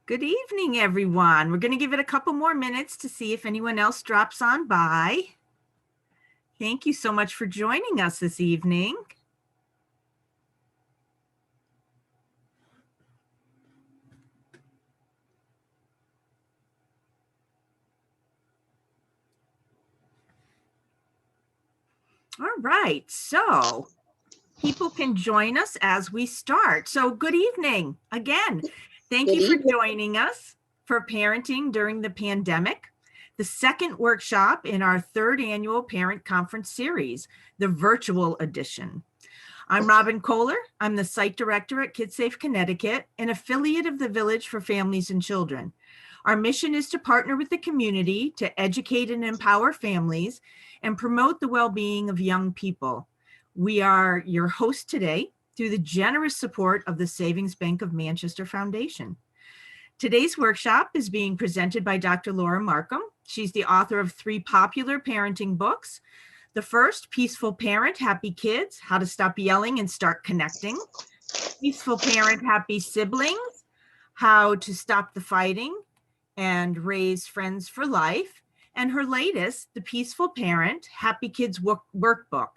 Good evening, everyone. We're going to give it a couple more minutes to see if anyone else drops on by. Thank you so much for joining us this evening. All right, so people can join us as we start. So good evening again. Thank Good you for evening. joining us for Parenting During the Pandemic, the second workshop in our third annual Parent Conference series, the virtual edition. I'm Robin Kohler. I'm the site director at KidSafe Connecticut, an affiliate of the Village for Families and Children. Our mission is to partner with the community to educate and empower families and promote the well-being of young people. We are your host today through the generous support of the Savings Bank of Manchester Foundation. Today's workshop is being presented by Dr. Laura Markham. She's the author of 3 popular parenting books. The first, Peaceful Parent, Happy Kids, How to Stop Yelling and Start Connecting. Peaceful Parent, Happy Siblings, How to Stop the Fighting and Raise Friends for Life. And her latest, The Peaceful Parent, Happy Kids Workbook,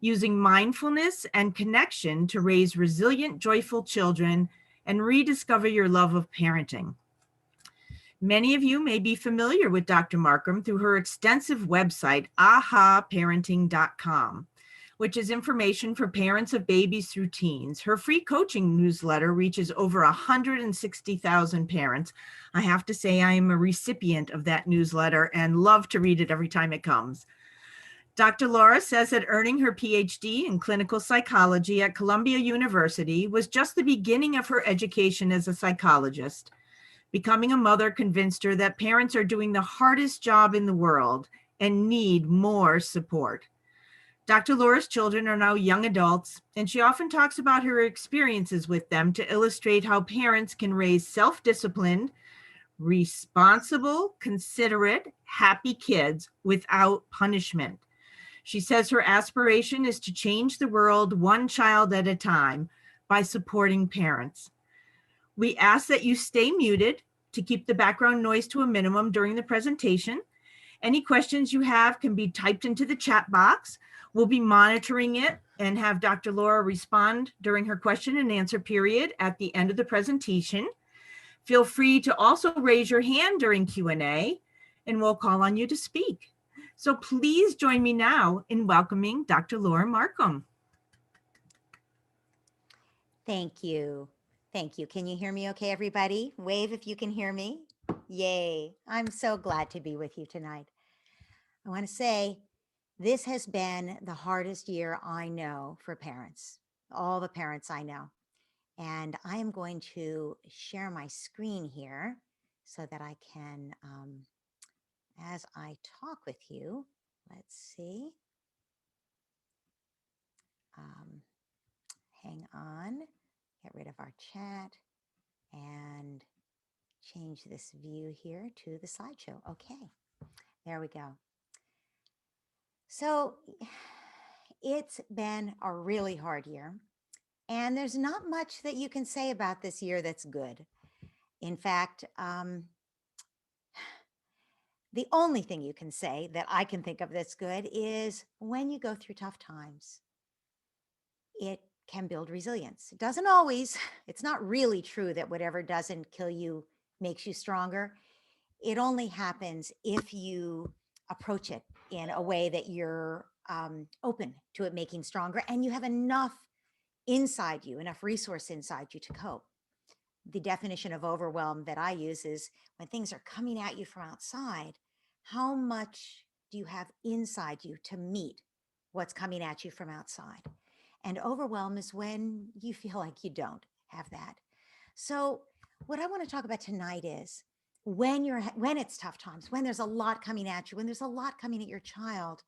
using mindfulness and connection to raise resilient, joyful children and rediscover your love of parenting. Many of you may be familiar with Dr. Markham through her extensive website, ahaparenting.com, which is information for parents of babies through teens. Her free coaching newsletter reaches over 160,000 parents. I have to say I am a recipient of that newsletter and love to read it every time it comes. Dr. Laura says that earning her PhD in clinical psychology at Columbia University was just the beginning of her education as a psychologist. Becoming a mother convinced her that parents are doing the hardest job in the world and need more support. Dr. Laura's children are now young adults, and she often talks about her experiences with them to illustrate how parents can raise self-disciplined, responsible, considerate, happy kids without punishment. She says her aspiration is to change the world one child at a time by supporting parents. We ask that you stay muted to keep the background noise to a minimum during the presentation. Any questions you have can be typed into the chat box. We'll be monitoring it and have Dr. Laura respond during her question and answer period at the end of the presentation. Feel free to also raise your hand during Q&A and we'll call on you to speak. So please join me now in welcoming Dr. Laura Markham. Thank you. Thank you. Can you hear me okay, everybody? Wave if you can hear me. Yay. I'm so glad to be with you tonight. I want to say this has been the hardest year I know for parents, all the parents I know. And I am going to share my screen here so that I can, as I talk with you, let's see. Hang on, get rid of our chat and change this view here to the slideshow. Okay, there we go. So it's been a really hard year, and there's not much that you can say about this year that's good. In fact, the only thing you can say that I can think of that's good is when you go through tough times, it can build resilience. It doesn't always, it's not really true that whatever doesn't kill you makes you stronger. It only happens if you approach it in a way that you're open to it making stronger and you have enough inside you, enough resource inside you to cope. The definition of overwhelm that I use is when things are coming at you from outside, how much do you have inside you to meet what's coming at you from outside? And overwhelm is when you feel like you don't have that. So what I want to talk about tonight is when it's tough times, when there's a lot coming at you, when there's a lot coming at your child,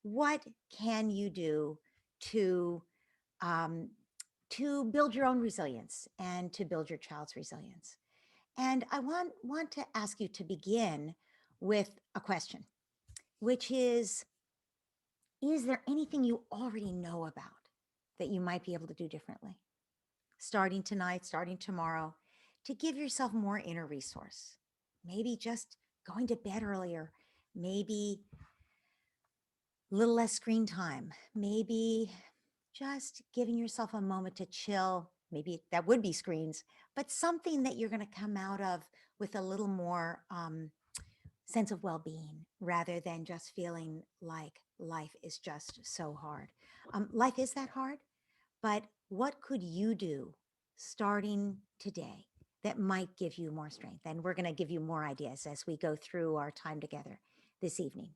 what can you do to build your own resilience and to build your child's resilience? And I want to ask you to begin with a question, which is there anything you already know about that you might be able to do differently? Starting tonight, starting tomorrow, to give yourself more inner resource. Maybe just going to bed earlier, maybe a little less screen time, maybe just giving yourself a moment to chill. Maybe that would be screens, but something that you're going to come out of with a little more sense of well-being rather than just feeling like life is just so hard. Life is that hard, but what could you do starting today that might give you more strength? And we're going to give you more ideas as we go through our time together this evening.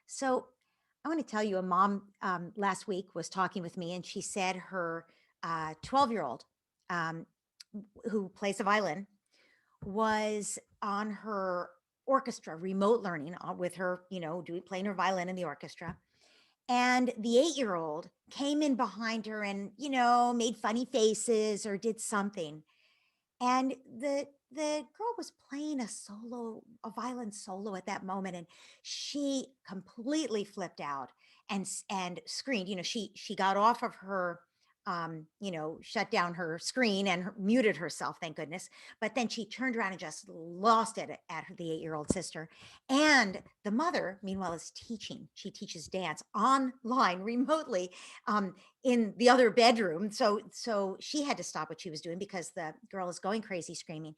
So I want to tell you, a mom last week was talking with me, and she said her 12-year-old who plays the violin was on her orchestra remote learning with her, playing her violin in the orchestra. And the 8-year-old came in behind her and, made funny faces or did something. And the girl was playing a violin solo at that moment, and she completely flipped out and screamed. She got off of her shut down her screen and muted herself, thank goodness. But then she turned around and just lost it at the 8-year-old sister. And the mother, meanwhile, is teaching. She teaches dance online remotely in the other bedroom. So she had to stop what she was doing because the girl is going crazy screaming.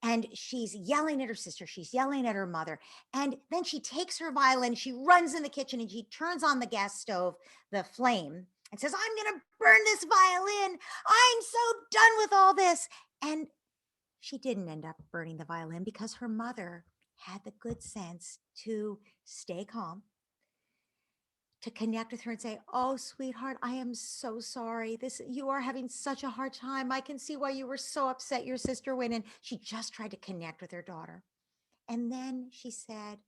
And she's yelling at her sister. She's yelling at her mother. And then she takes her violin, she runs in the kitchen, and she turns on the gas stove, the flame, and says, "I'm going to burn this violin. I'm so done with all this." And she didn't end up burning the violin because her mother had the good sense to stay calm, to connect with her and say, "Oh, sweetheart, I am so sorry. You are having such a hard time. I can see why you were so upset your sister went." And she just tried to connect with her daughter. And then she said,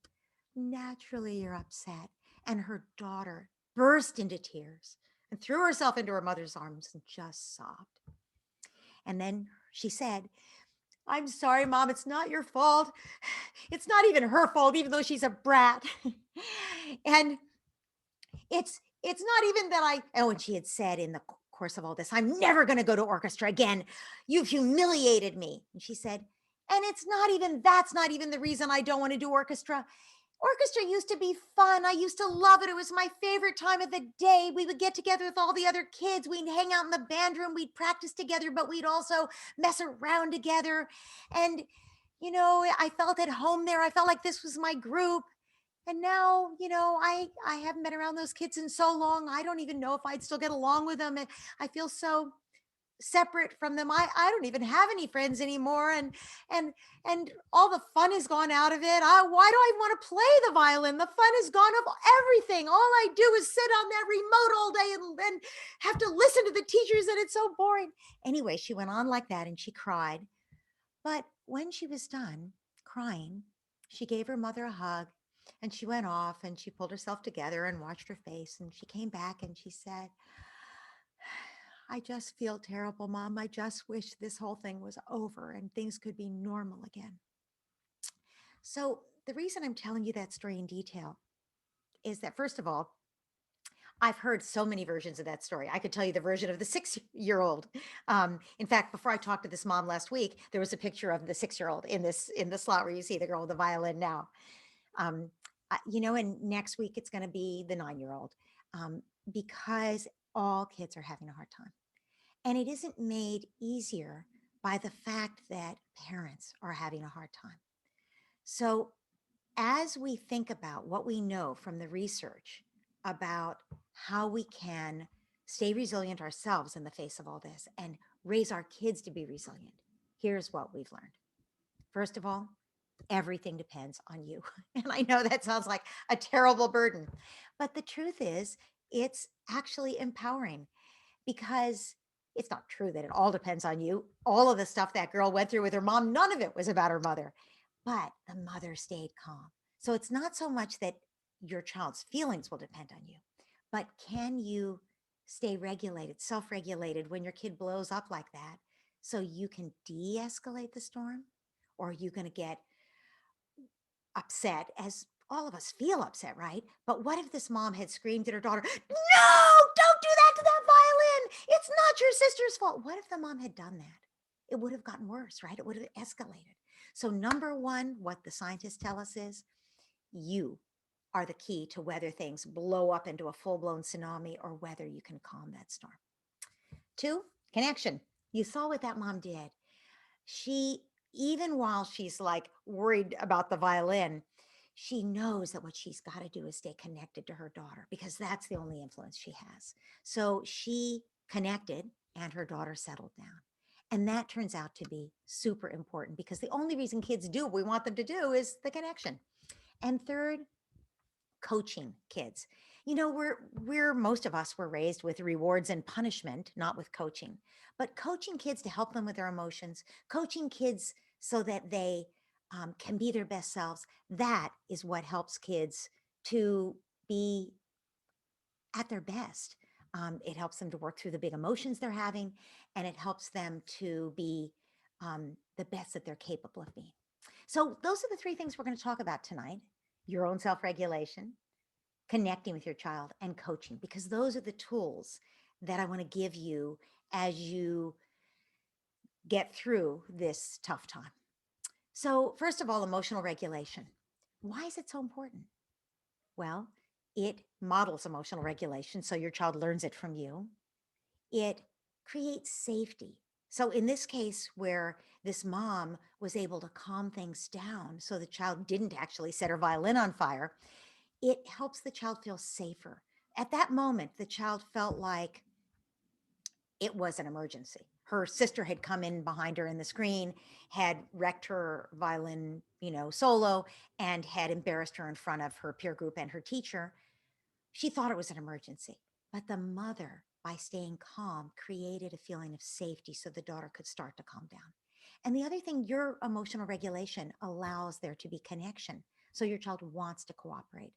"Naturally, you're upset." And her daughter burst into tears and threw herself into her mother's arms and just sobbed. And then she said, "I'm sorry, Mom. It's not your fault. It's not even her fault, even though she's a brat." And it's not even that and she had said in the course of all this, "I'm never going to go to orchestra again. You've humiliated me." And she said, "And that's not even the reason I don't want to do orchestra. Orchestra used to be fun. I used to love it. It was my favorite time of the day. We would get together with all the other kids. We'd hang out in the band room. We'd practice together, but we'd also mess around together. And, I felt at home there. I felt like this was my group. And now, I haven't been around those kids in so long. I don't even know if I'd still get along with them. And I feel so separate from them. I don't even have any friends anymore. And all the fun has gone out of it. Why do I want to play the violin? The fun is gone of everything. All I do is sit on that remote all day and have to listen to the teachers, and it's so boring." Anyway, she went on like that and she cried. But when she was done crying, she gave her mother a hug, and she went off and she pulled herself together and washed her face, and she came back and she said, "I just feel terrible, Mom. I just wish this whole thing was over and things could be normal again." So the reason I'm telling you that story in detail is that, first of all, I've heard so many versions of that story. I could tell you the version of the 6-year-old. In fact, before I talked to this mom last week, there was a picture of the 6-year-old in the slot where you see the girl with the violin now. Um, and next week it's going to be the 9-year-old, because all kids are having a hard time. And it isn't made easier by the fact that parents are having a hard time. So, as we think about what we know from the research about how we can stay resilient ourselves in the face of all this and raise our kids to be resilient, here's what we've learned. First of all, everything depends on you. And I know that sounds like a terrible burden, but the truth is, it's actually empowering, because it's not true that it all depends on you. All of the stuff that girl went through with her mom, none of it was about her mother, but the mother stayed calm. So it's not so much that your child's feelings will depend on you, but can you stay regulated, self-regulated when your kid blows up like that, so you can de-escalate the storm? Or are you going to get upset, as all of us feel upset, right? But what if this mom had screamed at her daughter, "No, don't do that to that violin. It's not your sister's fault." What if the mom had done that? it would have gotten worse, right? It would have escalated. So, number one, what the scientists tell us is you are the key to whether things blow up into a full blown tsunami or whether you can calm that storm. Two, connection. You saw what that mom did. She, even while she's like worried about the violin, she knows that what she's got to do is stay connected to her daughter because that's the only influence she has. So she connected and her daughter settled down. And that turns out to be super important because the only reason kids do what we want them to do is the connection. And third, coaching kids. You know, we're most of us were raised with rewards and punishment, not with coaching. But coaching kids to help them with their emotions, coaching kids so that they can be their best selves, that is what helps kids to be at their best. It helps them to work through the big emotions they're having, and it helps them to be the best that they're capable of being. So, those are the three things we're going to talk about tonight: your own self regulation, connecting with your child, and coaching, because those are the tools that I want to give you as you get through this tough time. So, first of all, emotional regulation. Why is it so important? Well, it models emotional regulation, so your child learns it from you. It creates safety. So, in this case, where this mom was able to calm things down so the child didn't actually set her violin on fire, it helps the child feel safer. At that moment, the child felt like it was an emergency. Her sister had come in behind her in the screen, had wrecked her violin, solo, and had embarrassed her in front of her peer group and her teacher. She thought it was an emergency. But the mother, by staying calm, created a feeling of safety so the daughter could start to calm down. And the other thing, your emotional regulation allows there to be connection. So your child wants to cooperate.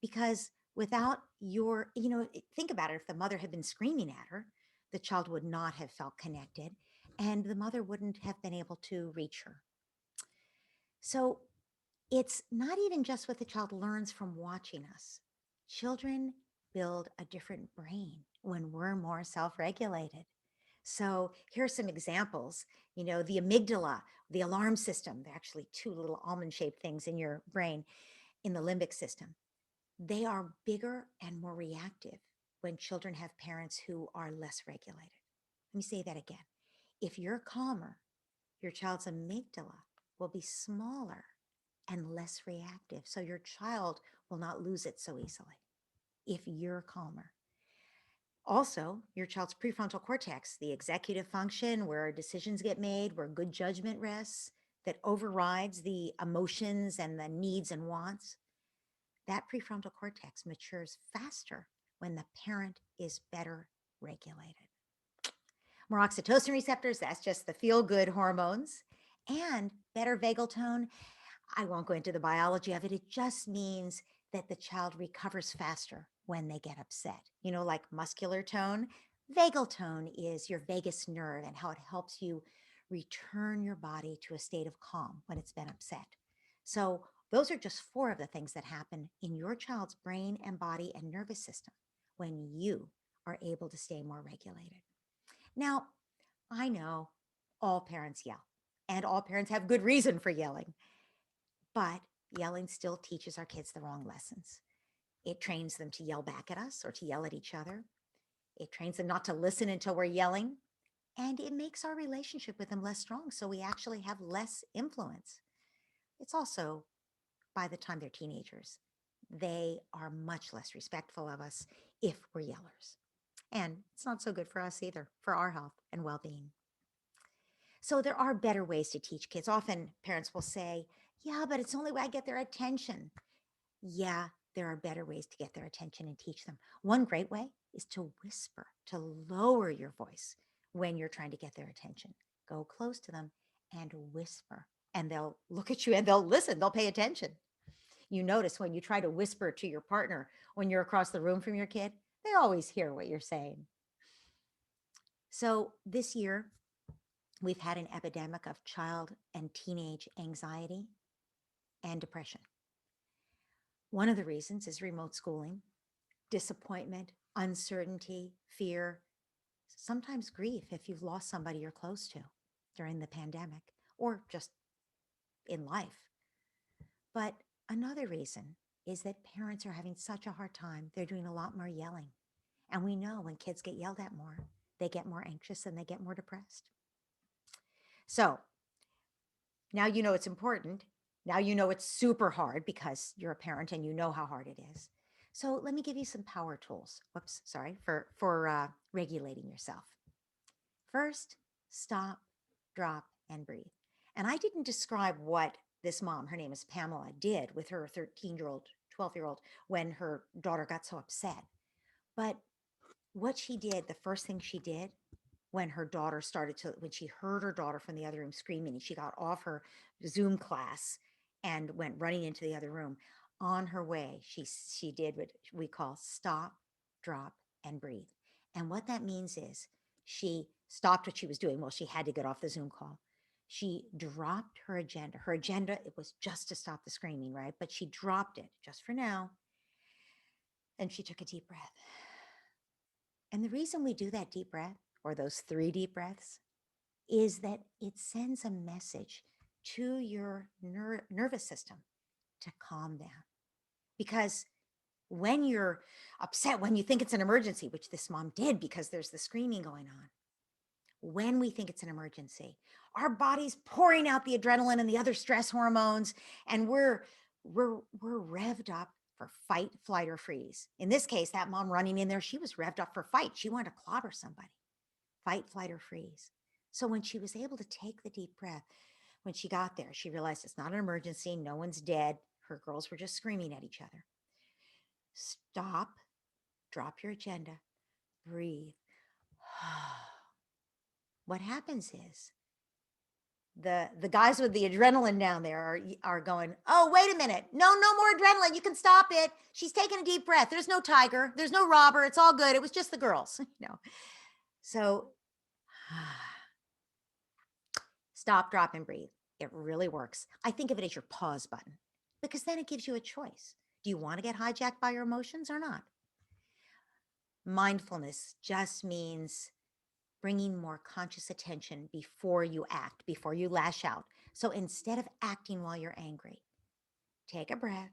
Because without think about it, if the mother had been screaming at her, the child would not have felt connected and the mother wouldn't have been able to reach her. So it's not even just what the child learns from watching us. Children build a different brain when we're more self regulated. So here's some examples. The amygdala, the alarm system, they're actually two little almond shaped things in your brain in the limbic system. They are bigger and more reactive when children have parents who are less regulated. Let me say that again. If you're calmer, your child's amygdala will be smaller and less reactive. So your child will not lose it so easily if you're calmer. Also, your child's prefrontal cortex, the executive function where decisions get made, where good judgment rests, that overrides the emotions and the needs and wants, that prefrontal cortex matures faster when the parent is better regulated. More oxytocin receptors, that's just the feel good hormones, and better vagal tone. I won't go into the biology of it. It just means that the child recovers faster when they get upset. Like muscular tone, vagal tone is your vagus nerve and how it helps you return your body to a state of calm when it's been upset. So, those are just four of the things that happen in your child's brain and body and nervous system when you are able to stay more regulated. Now, I know all parents yell, and all parents have good reason for yelling. But yelling still teaches our kids the wrong lessons. It trains them to yell back at us or to yell at each other. It trains them not to listen until we're yelling. And it makes our relationship with them less strong. So we actually have less influence. It's also, by the time they're teenagers, they are much less respectful of us if we're yellers. And it's not so good for us either, for our health and well being. So there are better ways to teach kids. Often parents will say, yeah, but it's the only way I get their attention. Yeah, there are better ways to get their attention and teach them. One great way is to whisper, to lower your voice when you're trying to get their attention. Go close to them and whisper, and they'll look at you and they'll listen, they'll pay attention. You notice when you try to whisper to your partner when you're across the room from your kid, they always hear what you're saying. So this year, we've had an epidemic of child and teenage anxiety and depression. One of the reasons is remote schooling, disappointment, uncertainty, fear, sometimes grief if you've lost somebody you're close to. during the pandemic or just in life. But another reason is that parents are having such a hard time. They're doing a lot more yelling. And we know when kids get yelled at more, they get more anxious and they get more depressed. So now you know it's important. Now you know it's super hard because you're a parent and you know how hard it is. So let me give you some power tools. Whoops, sorry, for regulating yourself. First, stop, drop, and breathe. And I didn't describe what this mom, her name is Pamela, did with her 13-year-old, 12-year-old when her daughter got so upset. But what she did, the first thing she did when her daughter started to, when she heard her daughter from the other room screaming, and she got off her Zoom class and went running into the other room. On her way, she did what we call stop, drop, and breathe. And what that means is she stopped what she was doing. Well, she had to get off the Zoom call. She dropped her agenda. Her agenda, it was just to stop the screaming, right? But she dropped it just for now. And she took a deep breath. And the reason we do that deep breath, or those 3 deep breaths, is that it sends a message to your nervous system to calm down. Because when you're upset, when you think it's an emergency, which this mom did because there's the screaming going on, when we think it's an emergency, our body's pouring out the adrenaline and the other stress hormones, and we're revved up for fight, flight, or freeze. In this case, that mom running in there, she was revved up for fight. She wanted to clobber somebody. Fight, flight, or freeze. So when she was able to take the deep breath, when she got there, she realized it's not an emergency. No one's dead. Her girls were just screaming at each other. Stop, drop your agenda, breathe. What happens is the guys with the adrenaline down there are going, oh, wait a minute. No more adrenaline. You can stop it. She's taking a deep breath. There's no tiger. There's no robber. It's all good. It was just the girls. So stop, drop, and breathe. It really works. I think of it as your pause button because then it gives you a choice. Do you want to get hijacked by your emotions or not? Mindfulness just means bringing more conscious attention before you act, before you lash out. So instead of acting while you're angry, take a breath,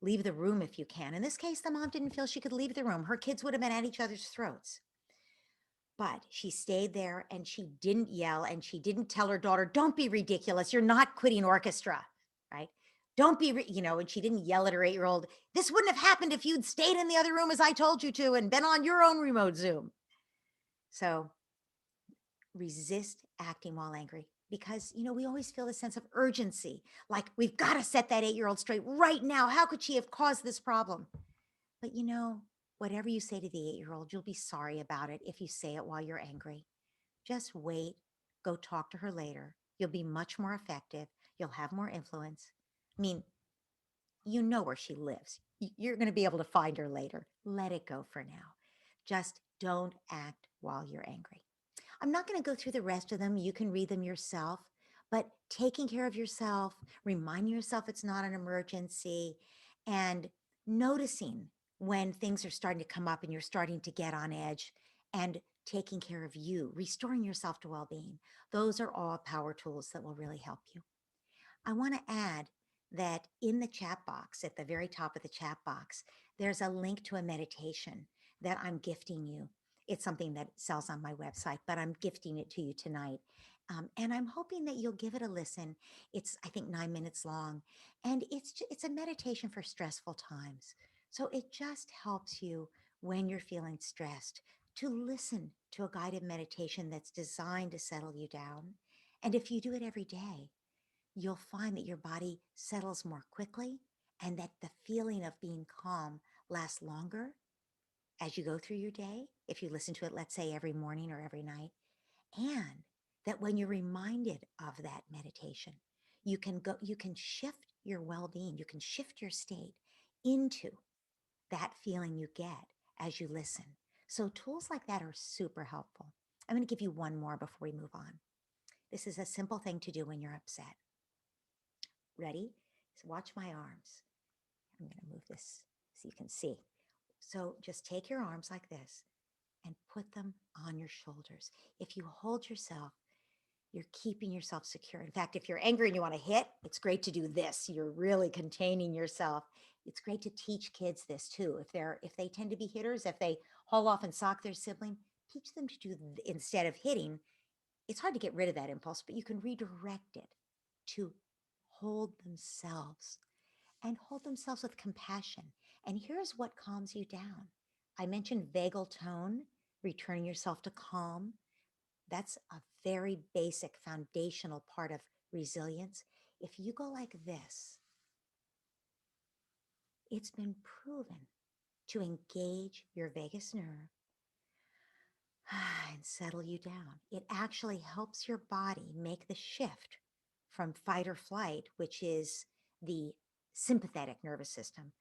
leave the room if you can. In this case, the mom didn't feel she could leave the room. Her kids would have been at each other's throats. But she stayed there and she didn't yell and she didn't tell her daughter, don't be ridiculous. You're not quitting orchestra, right? Don't be, and she didn't yell at her 8-year-old. This wouldn't have happened if you'd stayed in the other room as I told you to and been on your own remote Zoom. So resist acting while angry because, we always feel a sense of urgency. Like we've got to set that 8-year-old straight right now. How could she have caused this problem? But whatever you say to the 8-year-old, you'll be sorry about it if you say it while you're angry. Just wait, go talk to her later. You'll be much more effective. You'll have more influence. I mean, you know where she lives. You're going to be able to find her later. Let it go for now. Just don't act while you're angry. I'm not going to go through the rest of them. You can read them yourself. But taking care of yourself, reminding yourself it's not an emergency, and noticing when things are starting to come up and you're starting to get on edge, and taking care of you, restoring yourself to well-being. Those are all power tools that will really help you. I want to add that in the chat box, at the very top of the chat box, there's a link to a meditation that I'm gifting you. It's something that sells on my website, but I'm gifting it to you tonight. And I'm hoping that you'll give it a listen. It's, I think, 9 minutes long. And it's a meditation for stressful times. So it just helps you when you're feeling stressed to listen to a guided meditation that's designed to settle you down. And if you do it every day, you'll find that your body settles more quickly and that the feeling of being calm lasts longer as you go through your day, if you listen to it, let's say every morning or every night, and that when you're reminded of that meditation, you can shift your well-being, you can shift your state into that feeling you get as you listen. So tools like that are super helpful. I'm going to give you one more before we move on. This is a simple thing to do when you're upset. Ready? So watch my arms. I'm going to move this so you can see. So just take your arms like this and put them on your shoulders. If you hold yourself, you're keeping yourself secure. In fact, if you're angry and you want to hit, it's great to do this. You're really containing yourself. It's great to teach kids this too. If they tend to be hitters, if they haul off and sock their sibling, teach them to do instead of hitting. It's hard to get rid of that impulse, but you can redirect it to hold themselves and hold themselves with compassion. And here's what calms you down. I mentioned vagal tone, returning yourself to calm. That's a very basic foundational part of resilience. If you go like this, it's been proven to engage your vagus nerve and settle you down. It actually helps your body make the shift from fight or flight, which is the sympathetic nervous system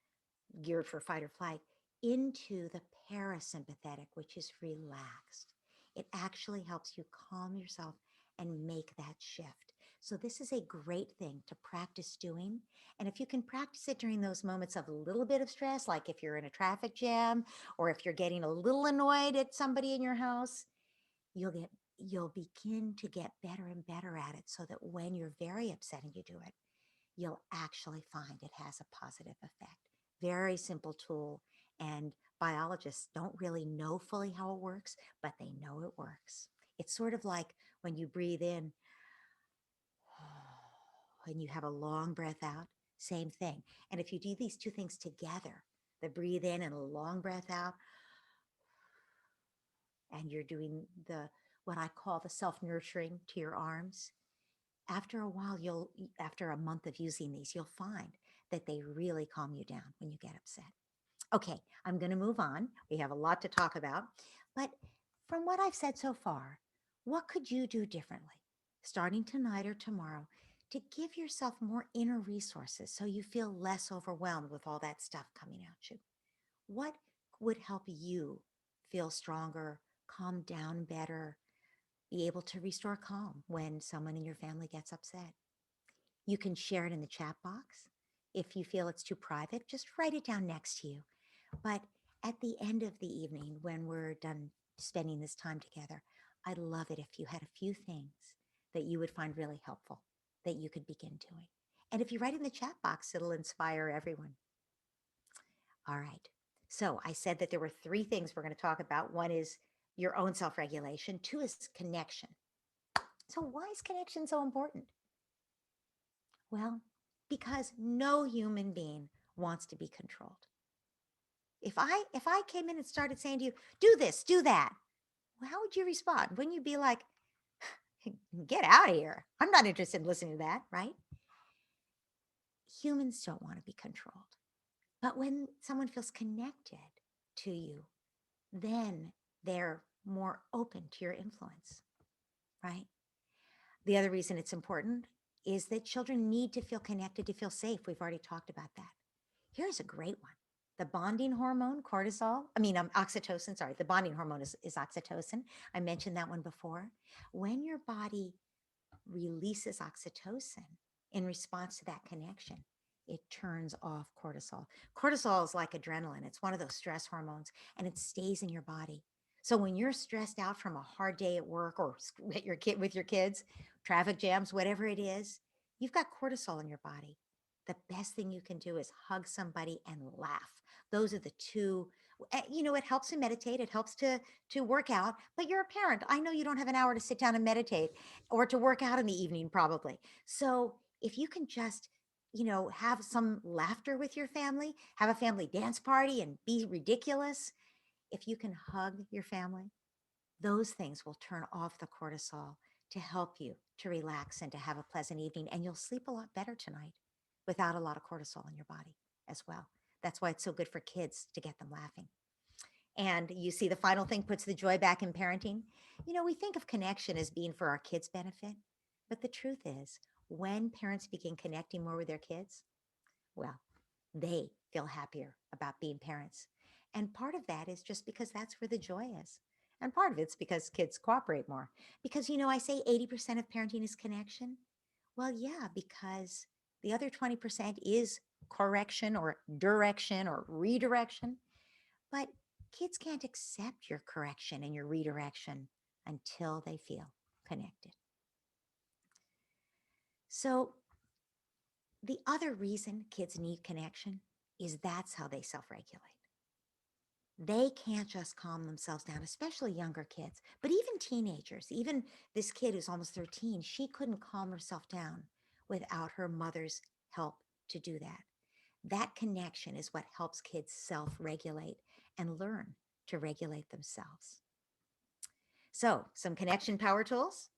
geared for fight or flight, into the parasympathetic, which is relaxed. It actually helps you calm yourself and make that shift. So, this is a great thing to practice doing. And if you can practice it during those moments of a little bit of stress, like if you're in a traffic jam or if you're getting a little annoyed at somebody in your house, you'll begin to get better and better at it so that when you're very upset and you do it, you'll actually find it has a positive effect. Very simple tool. And biologists don't really know fully how it works, but they know it works. It's sort of like when you breathe in and you have a long breath out, same thing. And if you do these two things together, the breathe in and a long breath out, and you're doing the what I call the self-nurturing to your arms, after a while, after a month of using these, you'll find that they really calm you down when you get upset. Okay, I'm going to move on. We have a lot to talk about. But from what I've said so far, what could you do differently starting tonight or tomorrow to give yourself more inner resources so you feel less overwhelmed with all that stuff coming at you? What would help you feel stronger, calm down better, be able to restore calm when someone in your family gets upset? You can share it in the chat box. If you feel it's too private, just write it down next to you. But at the end of the evening, when we're done spending this time together, I'd love it if you had a few things that you would find really helpful that you could begin doing. And if you write in the chat box, it'll inspire everyone. All right. So I said that there were three things we're going to talk about. One is your own self regulation, two is connection. So, why is connection so important? Well, because no human being wants to be controlled. If I came in and started saying to you, do this, do that, well, how would you respond? Wouldn't you be like, get out of here? I'm not interested in listening to that, right? Humans don't want to be controlled. But when someone feels connected to you, then they're more open to your influence, right? The other reason it's important is that children need to feel connected to feel safe. We've already talked about that. Here's a great one. The bonding hormone, oxytocin, sorry, the bonding hormone is oxytocin. I mentioned that one before. When your body releases oxytocin in response to that connection, it turns off cortisol. Cortisol is like adrenaline. It's one of those stress hormones and it stays in your body. So when you're stressed out from a hard day at work or with your kids, traffic jams, whatever it is, you've got cortisol in your body. The best thing you can do is hug somebody and laugh. Those are the two. It helps to meditate. It helps to work out. But you're a parent. I know you don't have an hour to sit down and meditate or to work out in the evening, probably. So if you can just have some laughter with your family, have a family dance party and be ridiculous. If you can hug your family, those things will turn off the cortisol to help you to relax and to have a pleasant evening. And you'll sleep a lot better tonight without a lot of cortisol in your body as well. That's why it's so good for kids to get them laughing. And you see, the final thing puts the joy back in parenting. We think of connection as being for our kids' benefit, but the truth is, when parents begin connecting more with their kids, well, they feel happier about being parents. And part of that is just because that's where the joy is. And part of it's because kids cooperate more. Because, I say 80% of parenting is connection. Well, yeah, because the other 20% is correction or direction or redirection. But kids can't accept your correction and your redirection until they feel connected. So, the other reason kids need connection is that's how they self regulate. They can't just calm themselves down, especially younger kids, but even teenagers. Even this kid who's almost 13, she couldn't calm herself down without her mother's help to do that. That connection is what helps kids self regulate and learn to regulate themselves. So, some connection power tools.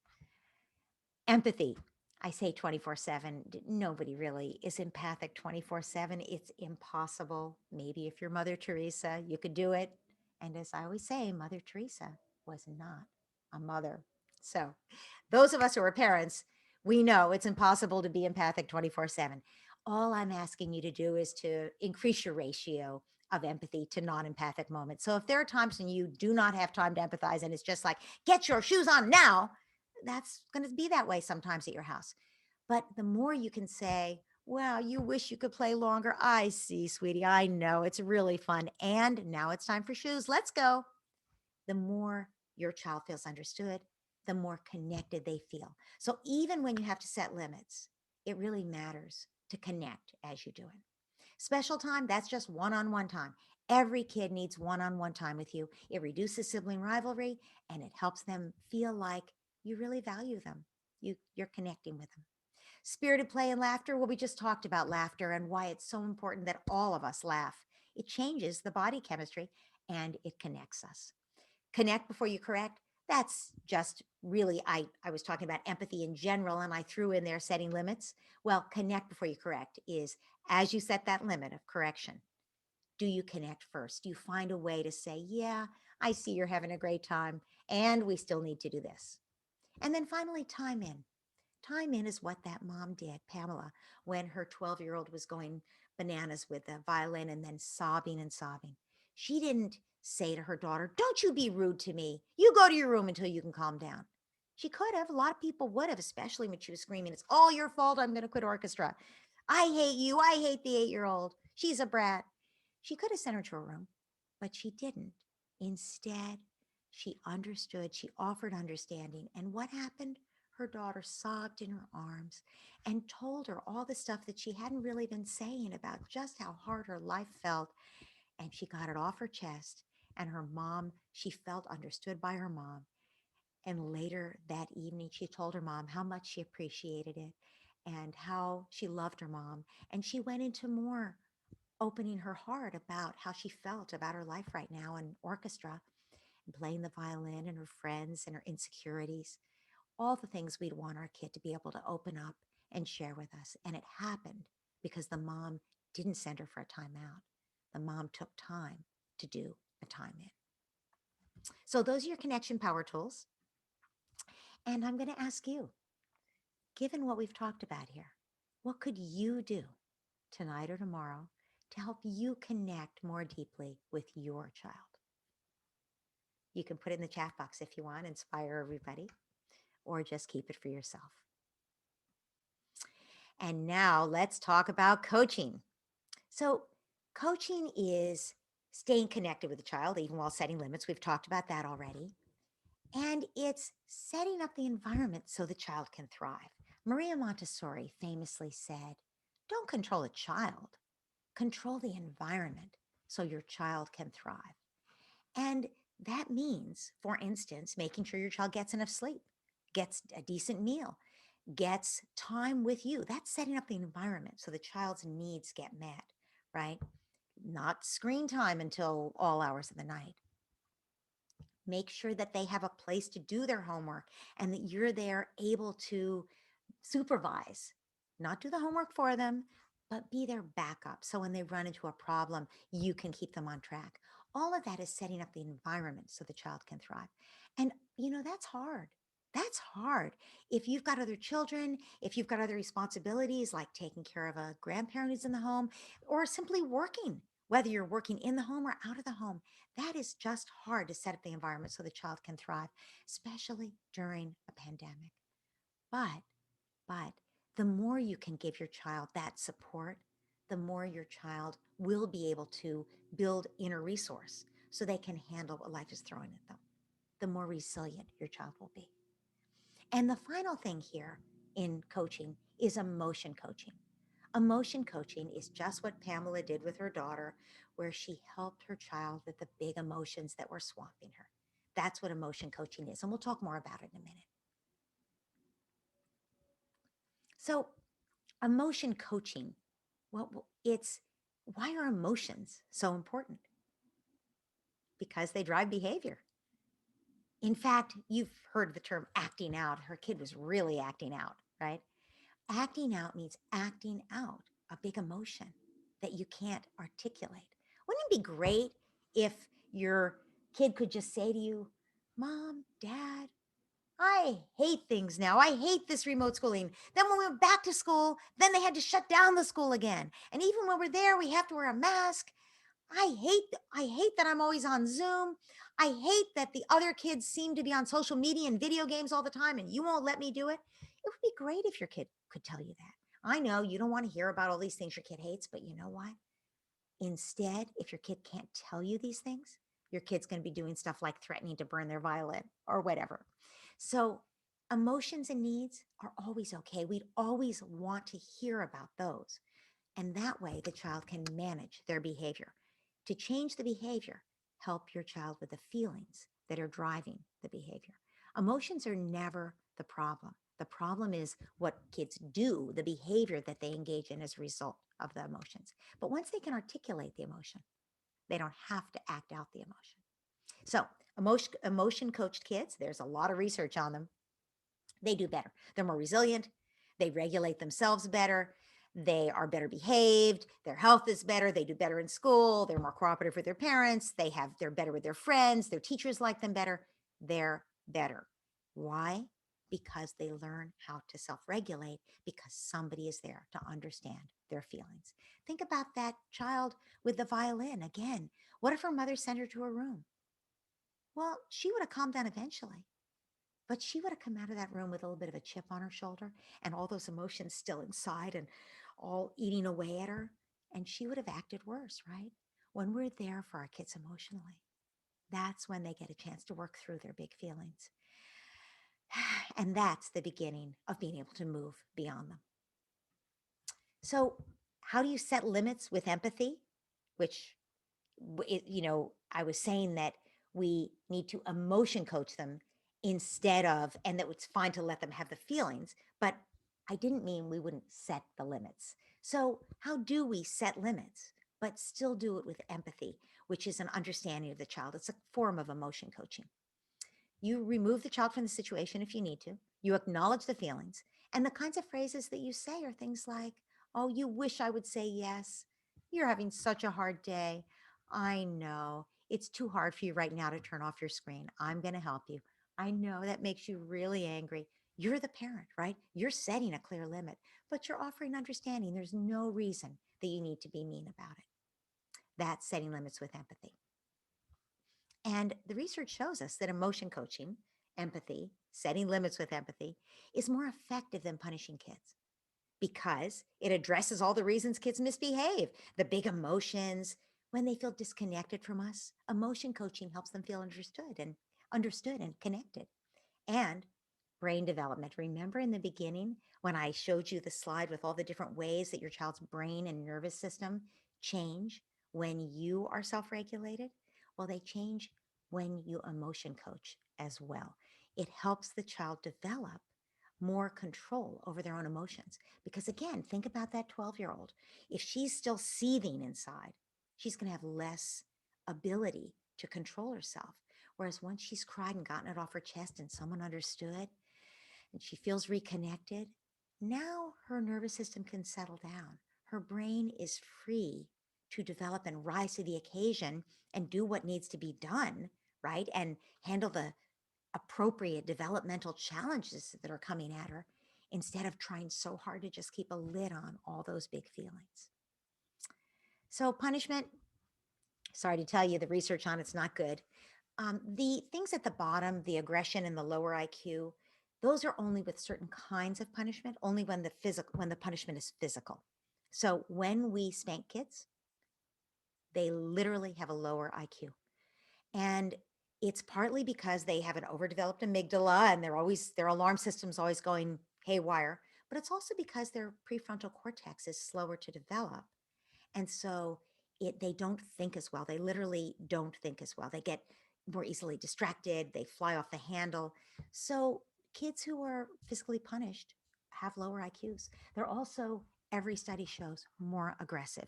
Empathy. I say 24/7. Nobody really is empathic 24/7. It's impossible. Maybe if you're Mother Teresa, you could do it. And as I always say, Mother Teresa was not a mother. So, those of us who are parents, we know it's impossible to be empathic 24/7. All I'm asking you to do is to increase your ratio of empathy to non empathic moments. So, if there are times when you do not have time to empathize and it's just like, get your shoes on now, that's going to be that way sometimes at your house. But the more you can say, well, you wish you could play longer. I see, sweetie. I know it's really fun. And now it's time for shoes. Let's go. The more your child feels understood, the more connected they feel. So even when you have to set limits, it really matters to connect as you do it. Special time, that's just one on one time. Every kid needs one on one time with you. It reduces sibling rivalry and it helps them feel like you really value them. You're connecting with them. Spirited play and laughter. Well, we just talked about laughter and why it's so important that all of us laugh. It changes the body chemistry and it connects us. Connect before you correct. That's just really, I was talking about empathy in general and I threw in there setting limits. Well, connect before you correct is as you set that limit of correction, do you connect first? Do you find a way to say, yeah, I see you're having a great time and we still need to do this? And then finally, time in. Time in is what that mom did, Pamela, when her 12-year-old was going bananas with the violin and then sobbing and sobbing. She didn't say to her daughter, don't you be rude to me. You go to your room until you can calm down. She could have. A lot of people would have, especially when she was screaming, it's all your fault. I'm going to quit orchestra. I hate you. I hate the 8-year-old. She's a brat. She could have sent her to her room, but she didn't. Instead, she understood. She offered understanding. And what happened? Her daughter sobbed in her arms and told her all the stuff that she hadn't really been saying about just how hard her life felt. And she got it off her chest. And her mom, she felt understood by her mom. And later that evening, she told her mom how much she appreciated it and how she loved her mom. And she went into more opening her heart about how she felt about her life right now in orchestra and playing the violin and her friends and her insecurities, all the things we'd want our kid to be able to open up and share with us. And it happened because the mom didn't send her for a timeout. The mom took time to do a time in. So those are your connection power tools. And I'm going to ask you, given what we've talked about here, what could you do tonight or tomorrow to help you connect more deeply with your child? You can put it in the chat box if you want, inspire everybody, or just keep it for yourself. And now let's talk about coaching. So, coaching is staying connected with the child, even while setting limits. We've talked about that already. And it's setting up the environment so the child can thrive. Maria Montessori famously said, don't control a child, control the environment so your child can thrive. And that means, for instance, making sure your child gets enough sleep, gets a decent meal, gets time with you. That's setting up the environment so the child's needs get met, right? Not screen time until all hours of the night. Make sure that they have a place to do their homework and that you're there able to supervise, not do the homework for them, but be their backup. So when they run into a problem, you can keep them on track. All of that is setting up the environment so the child can thrive. And, that's hard. That's hard. If you've got other children, if you've got other responsibilities like taking care of a grandparent who's in the home or simply working, whether you're working in the home or out of the home, that is just hard to set up the environment so the child can thrive, especially during a pandemic. But but the more you can give your child that support, the more your child will be able to build inner resource so they can handle what life is throwing at them. The more resilient your child will be. And the final thing here in coaching is emotion coaching. Emotion coaching is just what Pamela did with her daughter, where she helped her child with the big emotions that were swamping her. That's what emotion coaching is. And we'll talk more about it in a minute. So, emotion coaching, well, it's why are emotions so important? Because they drive behavior. In fact, you've heard the term acting out. Her kid was really acting out, right? Acting out means acting out a big emotion that you can't articulate. Wouldn't it be great if your kid could just say to you, Mom, Dad, I hate things now. I hate this remote schooling. Then when we went back to school, then they had to shut down the school again. And even when we're there, we have to wear a mask. I hate that I'm always on Zoom. I hate that the other kids seem to be on social media and video games all the time and you won't let me do it. It would be great if your kid could tell you that. I know you don't want to hear about all these things your kid hates, but you know what? Instead, if your kid can't tell you these things, your kid's going to be doing stuff like threatening to burn their violin or whatever. So, emotions and needs are always okay. We'd always want to hear about those. And that way, the child can manage their behavior. To change the behavior, help your child with the feelings that are driving the behavior. Emotions are never the problem. The problem is what kids do, the behavior that they engage in as a result of the emotions. But once they can articulate the emotion, they don't have to act out the emotion. So, emotion coached kids, there's a lot of research on them. They do better. They're more resilient. They regulate themselves better. They are better behaved. Their health is better. They do better in school. They're more cooperative with their parents. They're better with their friends. Their teachers like them better. They're better. Why? Because they learn how to self-regulate because somebody is there to understand their feelings. Think about that child with the violin again. What if her mother sent her to a room? Well, she would have calmed down eventually. But she would have come out of that room with a little bit of a chip on her shoulder and all those emotions still inside and all eating away at her. And she would have acted worse, right? When we're there for our kids emotionally, that's when they get a chance to work through their big feelings. And that's the beginning of being able to move beyond them. So, how do you set limits with empathy? Which, I was saying that we need to emotion coach them instead of, and that it's fine to let them have the feelings, but I didn't mean we wouldn't set the limits. So, how do we set limits, but still do it with empathy, which is an understanding of the child? It's a form of emotion coaching. You remove the child from the situation if you need to. You acknowledge the feelings. And the kinds of phrases that you say are things like, oh, you wish I would say yes. You're having such a hard day. I know it's too hard for you right now to turn off your screen. I'm going to help you. I know that makes you really angry. You're the parent, right? You're setting a clear limit, but you're offering understanding. There's no reason that you need to be mean about it. That's setting limits with empathy. And the research shows us that emotion coaching, empathy, setting limits with empathy is more effective than punishing kids because it addresses all the reasons kids misbehave, the big emotions. When they feel disconnected from us, emotion coaching helps them feel understood and connected. And brain development. Remember in the beginning when I showed you the slide with all the different ways that your child's brain and nervous system change when you are self regulated? Well, they change when you emotion coach as well. It helps the child develop more control over their own emotions. Because again, think about that 12-year-old. If she's still seething inside, she's going to have less ability to control herself. Whereas once she's cried and gotten it off her chest and someone understood, and she feels reconnected, now her nervous system can settle down. Her brain is free to develop and rise to the occasion and do what needs to be done, right? And handle the appropriate developmental challenges that are coming at her instead of trying so hard to just keep a lid on all those big feelings. So, punishment, sorry to tell you, the research on it's not good. The things at the bottom, the aggression and the lower IQ, those are only with certain kinds of punishment, only when the punishment is physical. So when we spank kids, they literally have a lower IQ. And it's partly because they have an overdeveloped amygdala and their alarm system's always going haywire. but it's also because their prefrontal cortex is slower to develop. And so they don't think as well. They literally don't think as well. They get more easily distracted. They fly off the handle. So kids who are physically punished have lower IQs. They're also, every study shows, more aggressive.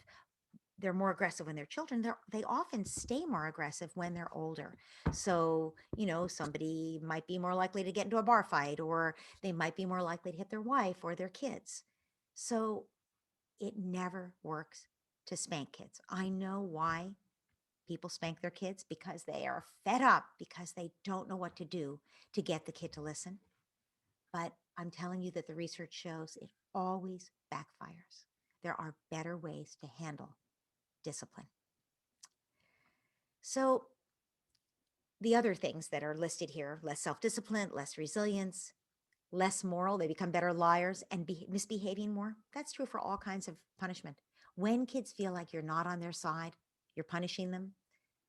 They're more aggressive when they're children. They often stay more aggressive when they're older. So, somebody might be more likely to get into a bar fight, or they might be more likely to hit their wife or their kids. So it never works to spank kids. I know why people spank their kids, because they are fed up, because they don't know what to do to get the kid to listen. But I'm telling you that the research shows it always backfires. There are better ways to handle discipline. So the other things that are listed here: less self-discipline, less resilience, less moral, they become better liars, and misbehaving more. That's true for all kinds of punishment. When kids feel like you're not on their side, you're punishing them,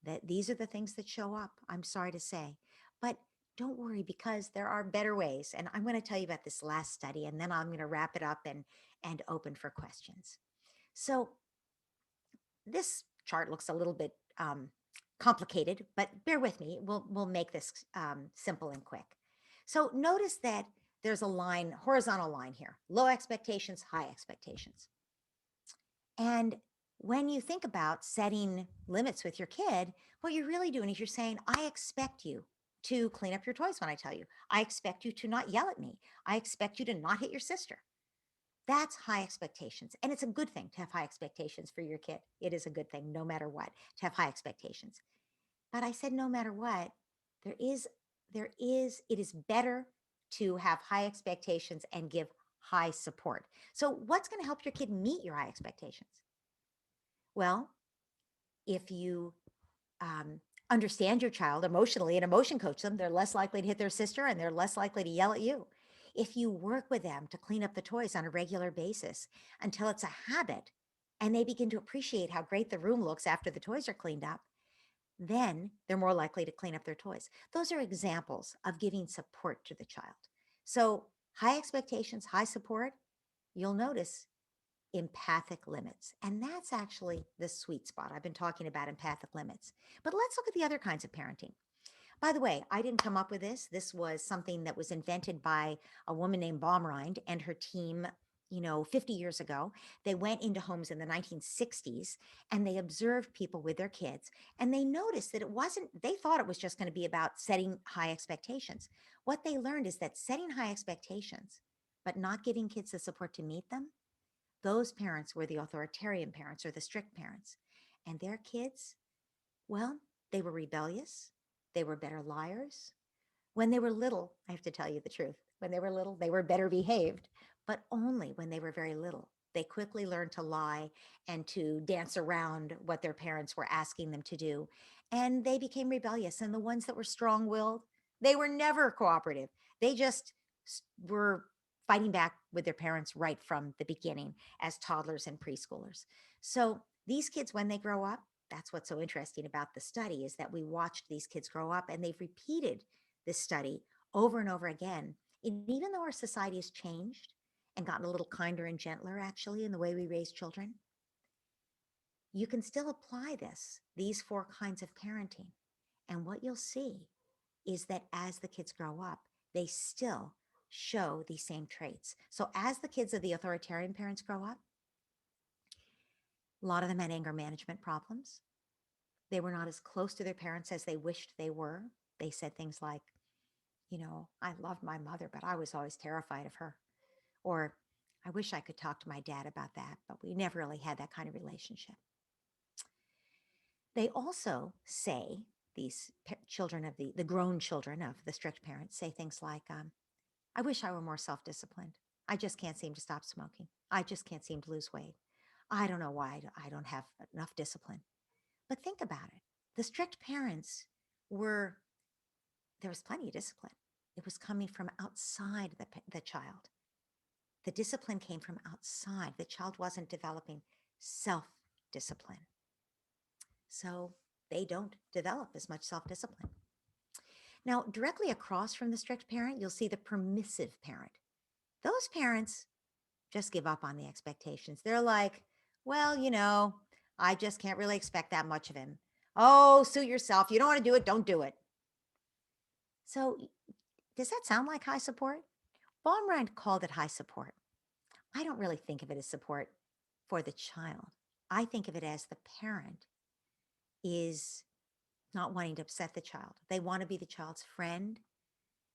that these are the things that show up, I'm sorry to say. But don't worry, because there are better ways. And I'm going to tell you about this last study, and then I'm going to wrap it up and open for questions. So this chart looks a little bit complicated, but bear with me. We'll make this simple and quick. So notice that there's a line, horizontal line here: low expectations, high expectations. And when you think about setting limits with your kid, what you're really doing is you're saying, I expect you to clean up your toys when I tell you. I expect you to not yell at me. I expect you to not hit your sister. That's high expectations. And it's a good thing to have high expectations for your kid. It is a good thing, no matter what, to have high expectations. But I said, no matter what, it is better to have high expectations and give high support. So what's going to help your kid meet your high expectations? Well, if you understand your child emotionally and emotion coach them, they're less likely to hit their sister and they're less likely to yell at you. If you work with them to clean up the toys on a regular basis until it's a habit and they begin to appreciate how great the room looks after the toys are cleaned up, then they're more likely to clean up their toys. Those are examples of giving support to the child. So high expectations, high support, you'll notice empathic limits. And that's actually the sweet spot. I've been talking about empathic limits. But let's look at the other kinds of parenting. By the way, I didn't come up with this. This was something that was invented by a woman named Baumrind and her team, 50 years ago. They went into homes in the 1960s and they observed people with their kids. And they noticed that they thought it was just going to be about setting high expectations. What they learned is that setting high expectations, but not giving kids the support to meet them, those parents were the authoritarian parents or the strict parents. And their kids, well, they were rebellious. They were better liars. When they were little, I have to tell you the truth, when they were little, they were better behaved, but only when they were very little. They quickly learned to lie and to dance around what their parents were asking them to do. And they became rebellious. And the ones that were strong willed, they were never cooperative. They just were fighting back with their parents right from the beginning as toddlers and preschoolers. So these kids, when they grow up, that's what's so interesting about the study, is that we watched these kids grow up and they've repeated this study over and over again. And even though our society has changed and gotten a little kinder and gentler, actually, in the way we raise children, you can still apply these four kinds of parenting. And what you'll see is that as the kids grow up, they still show these same traits. So as the kids of the authoritarian parents grow up, a lot of them had anger management problems. They were not as close to their parents as they wished they were. They said things like, I loved my mother, but I was always terrified of her. Or, I wish I could talk to my dad about that, but we never really had that kind of relationship. They also say, these children of the grown children of the strict parents say things like, I wish I were more self-disciplined. I just can't seem to stop smoking. I just can't seem to lose weight. I don't know why I don't have enough discipline. But think about it. The strict parents there was plenty of discipline. It was coming from outside the child. The discipline came from outside. The child wasn't developing self-discipline. So they don't develop as much self-discipline. Now, directly across from the strict parent, you'll see the permissive parent. Those parents just give up on the expectations. They're like, well, I just can't really expect that much of him. Oh, suit yourself. You don't want to do it, don't do it. So, does that sound like high support? Baumrind called it high support. I don't really think of it as support for the child. I think of it as the parent is not wanting to upset the child. They want to be the child's friend,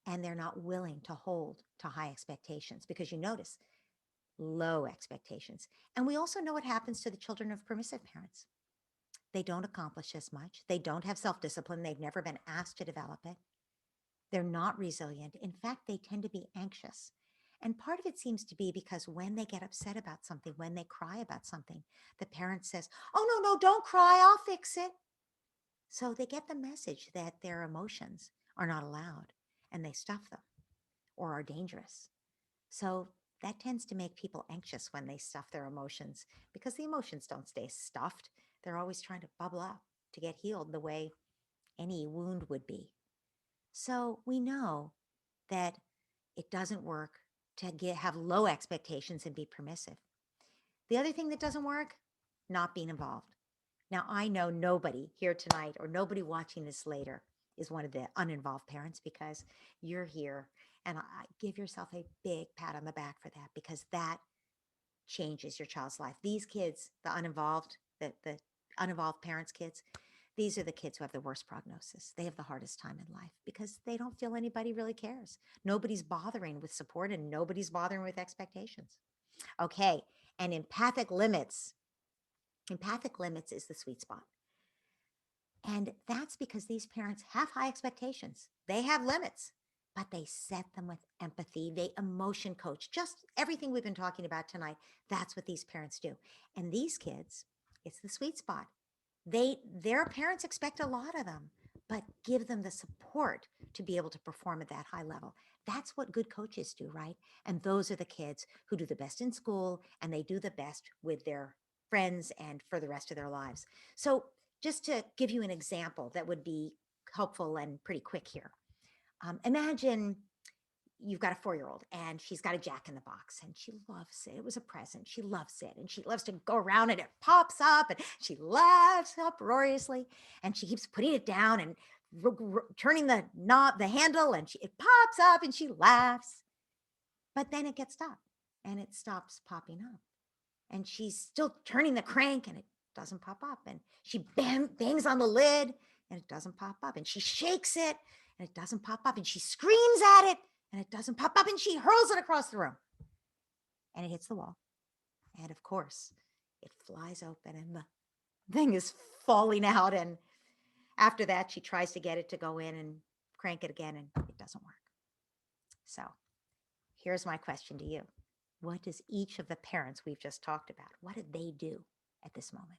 and they're not willing to hold to high expectations, because you notice low expectations. And we also know what happens to the children of permissive parents. They don't accomplish as much. They don't have self discipline. They've never been asked to develop it. They're not resilient. In fact, they tend to be anxious. And part of it seems to be because when they get upset about something, when they cry about something, the parent says, oh, no, no, don't cry. I'll fix it. So they get the message that their emotions are not allowed and they stuff them or are dangerous. So that tends to make people anxious when they stuff their emotions, because the emotions don't stay stuffed. They're always trying to bubble up to get healed the way any wound would be. So we know that it doesn't work to have low expectations and be permissive. The other thing that doesn't work, not being involved. Now, I know nobody here tonight or nobody watching this later is one of the uninvolved parents, because you're here, and I give yourself a big pat on the back for that, because that changes your child's life. These kids, the uninvolved parents' kids, these are the kids who have the worst prognosis. They have the hardest time in life because they don't feel anybody really cares. Nobody's bothering with support and nobody's bothering with expectations. Okay, and empathic limits. Empathic limits is the sweet spot. And that's because these parents have high expectations. They have limits, but they set them with empathy. They emotion coach. Just everything we've been talking about tonight, that's what these parents do. And these kids, it's the sweet spot. Their parents expect a lot of them, but give them the support to be able to perform at that high level. That's what good coaches do, right? And those are the kids who do the best in school, and they do the best with their friends and for the rest of their lives. So just to give you an example that would be helpful and pretty quick here. Imagine you've got a 4-year-old and she's got a Jack in the Box and she loves it. It was a present. She loves it. And she loves to go around and it pops up and she laughs uproariously and she keeps putting it down and turning the knob, the handle, and it pops up and she laughs. But then it gets stopped and it stops popping up. And she's still turning the crank and it doesn't pop up. And she bangs on the lid and it doesn't pop up. And she shakes it and it doesn't pop up. And she screams at it and it doesn't pop up. And she hurls it across the room and it hits the wall. And of course, it flies open and the thing is falling out. And after that, she tries to get it to go in and crank it again, and it doesn't work. So here's my question to you. What does each of the parents we've just talked about, what did they do at this moment?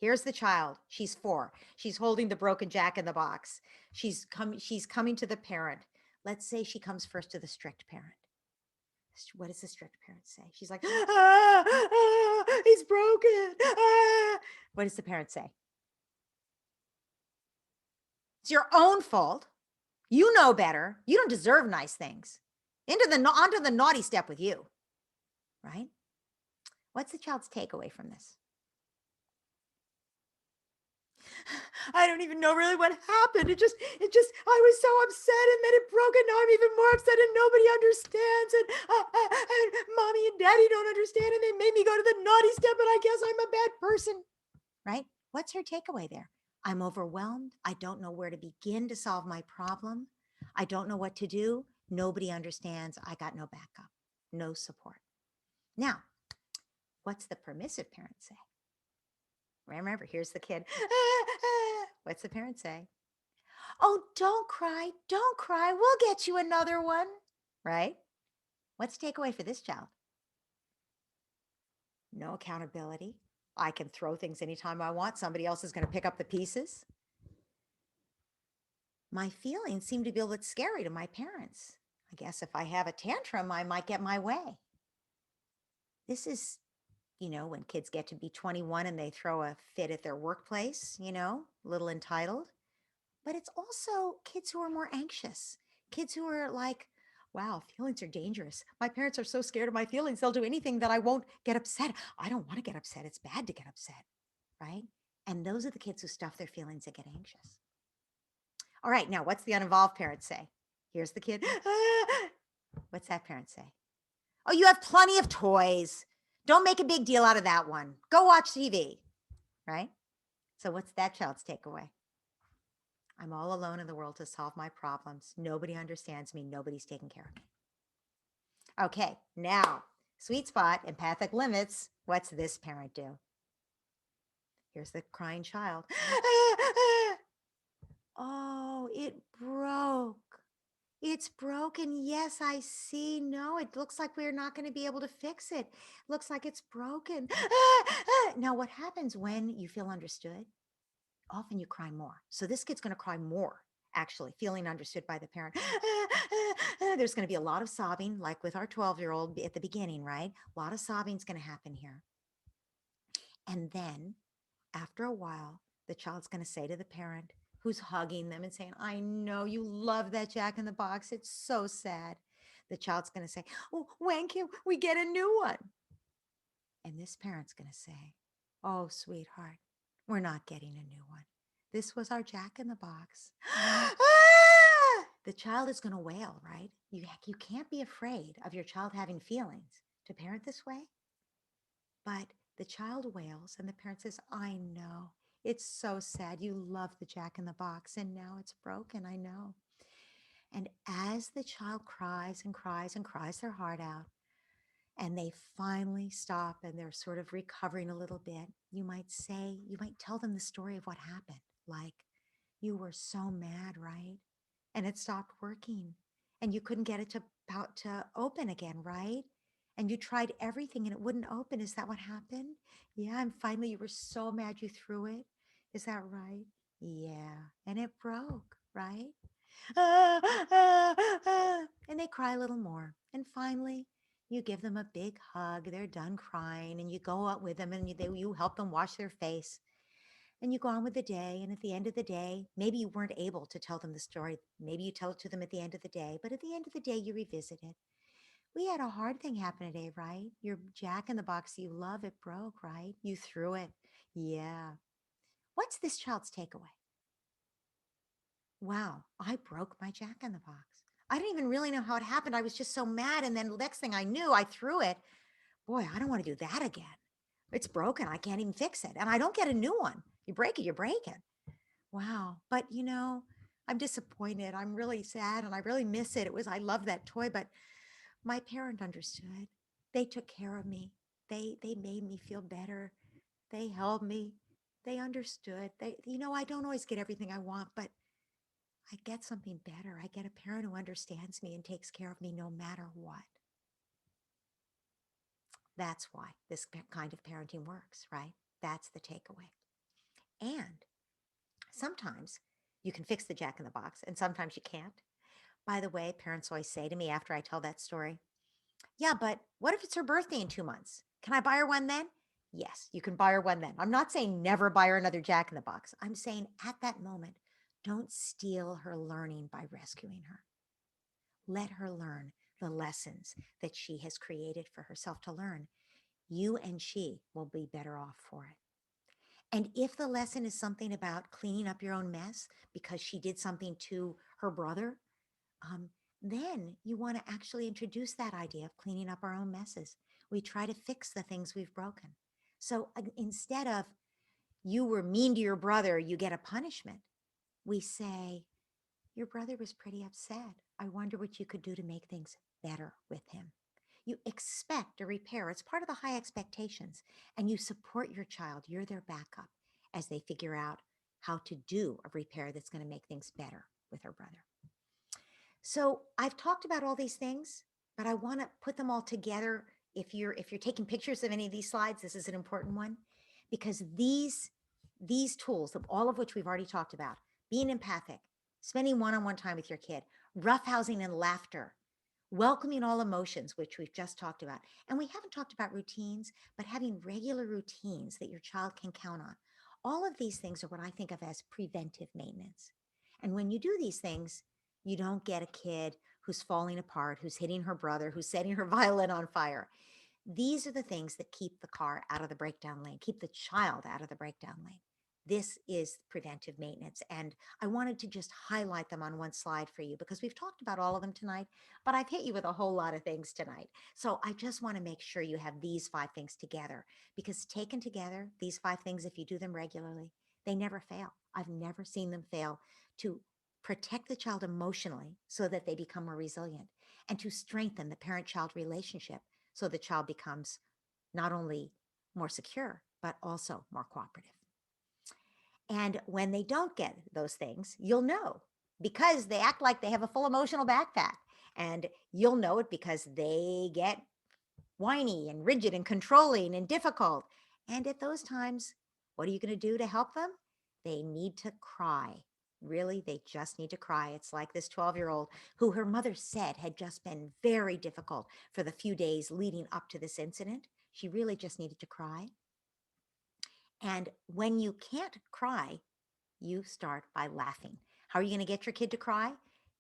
Here's the child. She's 4. She's holding the broken Jack in the Box. She's coming to the parent. Let's say she comes first to the strict parent. What does the strict parent say? She's like, he's broken. Ah. What does the parent say? It's your own fault. You know better. You don't deserve nice things. Onto the naughty step with you, right? What's the child's takeaway from this? I don't even know really what happened. I was so upset and then it broke and now I'm even more upset and nobody understands and mommy and daddy don't understand and they made me go to the naughty step and I guess I'm a bad person, right? What's her takeaway there? I'm overwhelmed. I don't know where to begin to solve my problem. I don't know what to do. Nobody understands. I got no backup, no support. Now, what's the permissive parent say? Remember, here's the kid. What's the parent say? Oh, don't cry. Don't cry. We'll get you another one. Right? What's the takeaway for this child? No accountability. I can throw things anytime I want. Somebody else is going to pick up the pieces. My feelings seem to be a little bit scary to my parents. I guess if I have a tantrum, I might get my way. This is, when kids get to be 21 and they throw a fit at their workplace, a little entitled. But it's also kids who are more anxious, kids who are like, Wow, feelings are dangerous. My parents are so scared of my feelings, they'll do anything that I won't get upset. I don't want to get upset. It's bad to get upset, right? And those are the kids who stuff their feelings and get anxious. All right, now what's the uninvolved parent say? Here's the kid. What's that parent say? Oh, you have plenty of toys. Don't make a big deal out of that one. Go watch TV, right? So, what's that child's takeaway? I'm all alone in the world to solve my problems. Nobody understands me. Nobody's taking care of me. Okay, now, sweet spot, empathic limits. What's this parent do? Here's the crying child. Oh, it broke. It's broken. Yes, I see. No, it looks like we're not going to be able to fix it. Looks like it's broken. Now, what happens when you feel understood? Often you cry more. So this kid's going to cry more, actually, feeling understood by the parent. There's going to be a lot of sobbing, like with our 12-year-old at the beginning, right? A lot of sobbing is going to happen here. And then after a while, the child's going to say to the parent who's hugging them and saying, I know you love that Jack in the Box. It's so sad. The child's going to say, oh, when can we get a new one? And this parent's going to say, oh, sweetheart, we're not getting a new one. This was our Jack in the Box. The child is going to wail, right? You can't be afraid of your child having feelings to parent this way. But the child wails and the parent says, I know. It's so sad. You love the Jack in the Box and now it's broken. I know. And as the child cries and cries and cries their heart out, and they finally stop and they're sort of recovering a little bit, you might tell them the story of what happened. Like, you were so mad, right? And it stopped working and you couldn't get it to open again, right? And you tried everything and it wouldn't open. Is that what happened? Yeah. And finally you were so mad you threw it. Is that right? Yeah. And it broke, right? And they cry a little more. And finally, you give them a big hug. They're done crying, and you go out with them and you help them wash their face. And you go on with the day. And at the end of the day, maybe you weren't able to tell them the story. Maybe you tell it to them at the end of the day. But at the end of the day, you revisit it. We had a hard thing happen today, right? Your Jack in the Box you love, it broke, right? You threw it. Yeah. What's this child's takeaway? Wow, I broke my Jack in the Box. I didn't even really know how it happened. I was just so mad. And then the next thing I knew, I threw it. Boy, I don't want to do that again. It's broken. I can't even fix it. And I don't get a new one. You break it, you break it. Wow. But I'm disappointed. I'm really sad and I really miss it. I love that toy, but my parent understood. They took care of me. They made me feel better. They held me. They understood. I don't always get everything I want, but I get something better. I get a parent who understands me and takes care of me no matter what. That's why this kind of parenting works, right? That's the takeaway. And sometimes you can fix the Jack in the Box and sometimes you can't. By the way, parents always say to me after I tell that story, yeah, but what if it's her birthday in 2 months? Can I buy her one then? Yes, you can buy her one then. I'm not saying never buy her another Jack in the Box. I'm saying at that moment, don't steal her learning by rescuing her. Let her learn the lessons that she has created for herself to learn. You and she will be better off for it. And if the lesson is something about cleaning up your own mess because she did something to her brother, um, then you want to actually introduce that idea of cleaning up our own messes. We try to fix the things we've broken. So instead of you were mean to your brother, you get a punishment, we say, your brother was pretty upset. I wonder what you could do to make things better with him. You expect a repair. It's part of the high expectations. And you support your child. You're their backup as they figure out how to do a repair that's going to make things better with her brother. So I've talked about all these things, but I want to put them all together. If you're taking pictures of any of these slides, this is an important one because these tools, of all of which we've already talked about, being empathic, spending one-on-one time with your kid, roughhousing and laughter, welcoming all emotions, which we've just talked about. And we haven't talked about routines, but having regular routines that your child can count on. All of these things are what I think of as preventive maintenance. And when you do these things, you don't get a kid who's falling apart, who's hitting her brother, who's setting her violin on fire. These are the things that keep the car out of the breakdown lane, keep the child out of the breakdown lane. This is preventive maintenance. And I wanted to just highlight them on one slide for you because we've talked about all of them tonight, but I've hit you with a whole lot of things tonight. So I just want to make sure you have these 5 things together, because taken together, these 5 things, if you do them regularly, they never fail. I've never seen them fail to protect the child emotionally so that they become more resilient, and to strengthen the parent-child relationship so the child becomes not only more secure, but also more cooperative. And when they don't get those things, you'll know, because they act like they have a full emotional backpack. And you'll know it because they get whiny and rigid and controlling and difficult. And at those times, what are you going to do to help them? They need to cry. Really, they just need to cry. It's like this 12-year-old who her mother said had just been very difficult for the few days leading up to this incident. She really just needed to cry. And when you can't cry, you start by laughing. How are you going to get your kid to cry?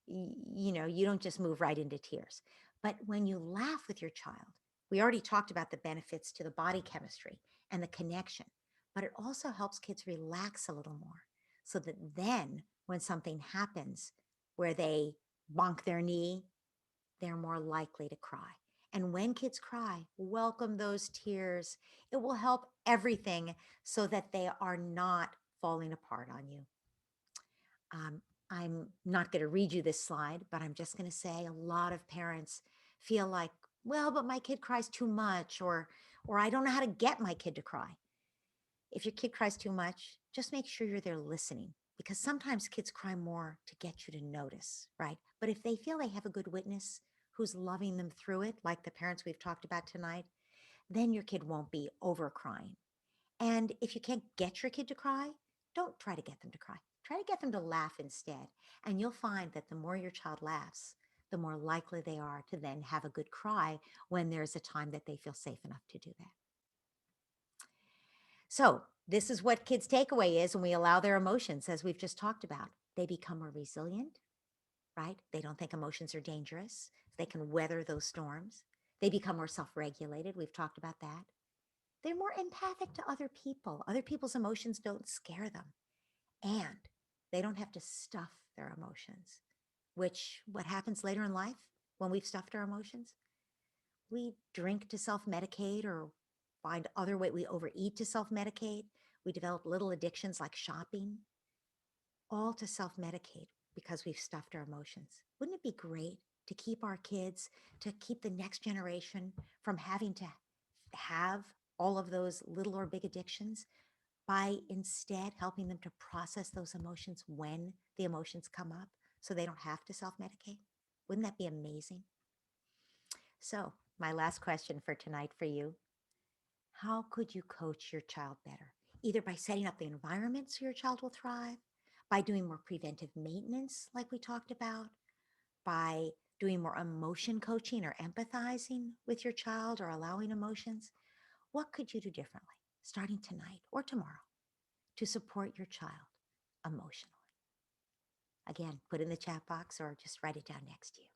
You don't just move right into tears. But when you laugh with your child, we already talked about the benefits to the body chemistry and the connection, but it also helps kids relax a little more, so that then when something happens where they bonk their knee, they're more likely to cry. And when kids cry, welcome those tears. It will help everything so that they are not falling apart on you. Um, I'm not going to read you this slide, but I'm just going to say a lot of parents feel like, well, but my kid cries too much, or I don't know how to get my kid to cry. If your kid cries too much, just make sure you're there listening, because sometimes kids cry more to get you to notice, right? But if they feel they have a good witness who's loving them through it, like the parents we've talked about tonight, then your kid won't be over crying. And if you can't get your kid to cry, don't try to get them to cry. Try to get them to laugh instead. And you'll find that the more your child laughs, the more likely they are to then have a good cry when there's a time that they feel safe enough to do that. So, this is what kids' takeaway is when we allow their emotions, as we've just talked about. They become more resilient, right? They don't think emotions are dangerous. They can weather those storms. They become more self regulated. We've talked about that. They're more empathic to other people. Other people's emotions don't scare them. And they don't have to stuff their emotions, which what happens later in life when we've stuffed our emotions? We drink to self-medicate, or find other way. We overeat to self-medicate. We develop little addictions like shopping, all to self-medicate because we've stuffed our emotions. Wouldn't it be great to keep our kids, to keep the next generation from having to have all of those little or big addictions, by instead helping them to process those emotions when the emotions come up so they don't have to self-medicate? Wouldn't that be amazing? So, my last question for tonight for you: how could you coach your child better? Either by setting up the environment so your child will thrive, by doing more preventive maintenance, like we talked about, by doing more emotion coaching or empathizing with your child or allowing emotions. What could you do differently starting tonight or tomorrow to support your child emotionally? Again, put in the chat box or just write it down next to you.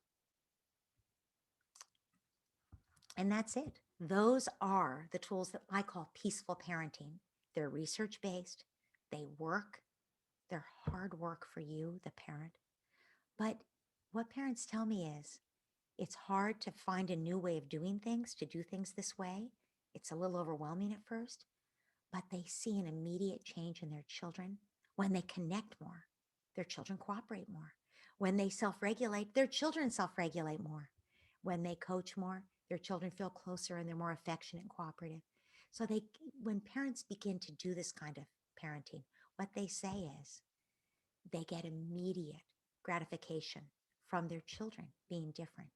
And that's it. Those are the tools that I call peaceful parenting. They're research based, they work, they're hard work for you, the parent. But what parents tell me is it's hard to find a new way of doing things, to do things this way. It's a little overwhelming at first, but they see an immediate change in their children when they connect more. Their children cooperate more. When they self regulate, their children self regulate more. When they coach more, their children feel closer and they're more affectionate and cooperative. So when parents begin to do this kind of parenting, what they say is they get immediate gratification from their children being different.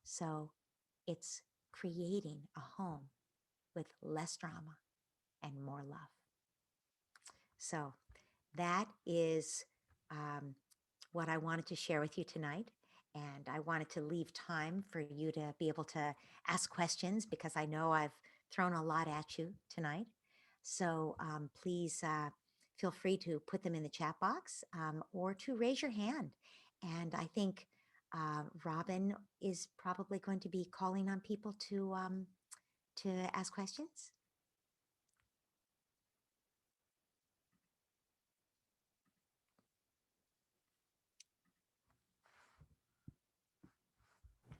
So it's creating a home with less drama and more love. So that is what I wanted to share with you tonight. And I wanted to leave time for you to be able to ask questions, because I know I've thrown a lot at you tonight. So please feel free to put them in the chat box, or to raise your hand. And I think Robin is probably going to be calling on people to ask questions.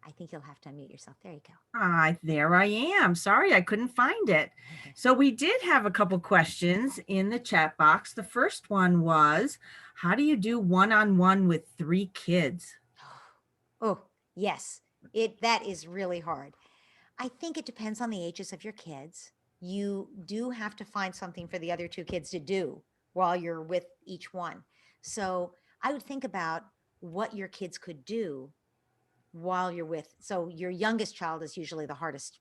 I think you'll have to unmute yourself. There you go. There I am. Sorry, I couldn't find it. So we did have a couple questions in the chat box. The first one was, how do you do one-on-one with 3 kids? Oh, yes, that is really hard. I think it depends on the ages of your kids. You do have to find something for the other 2 kids to do while you're with each one. So I would think about what your kids could do while you're with. So your youngest child is usually the hardest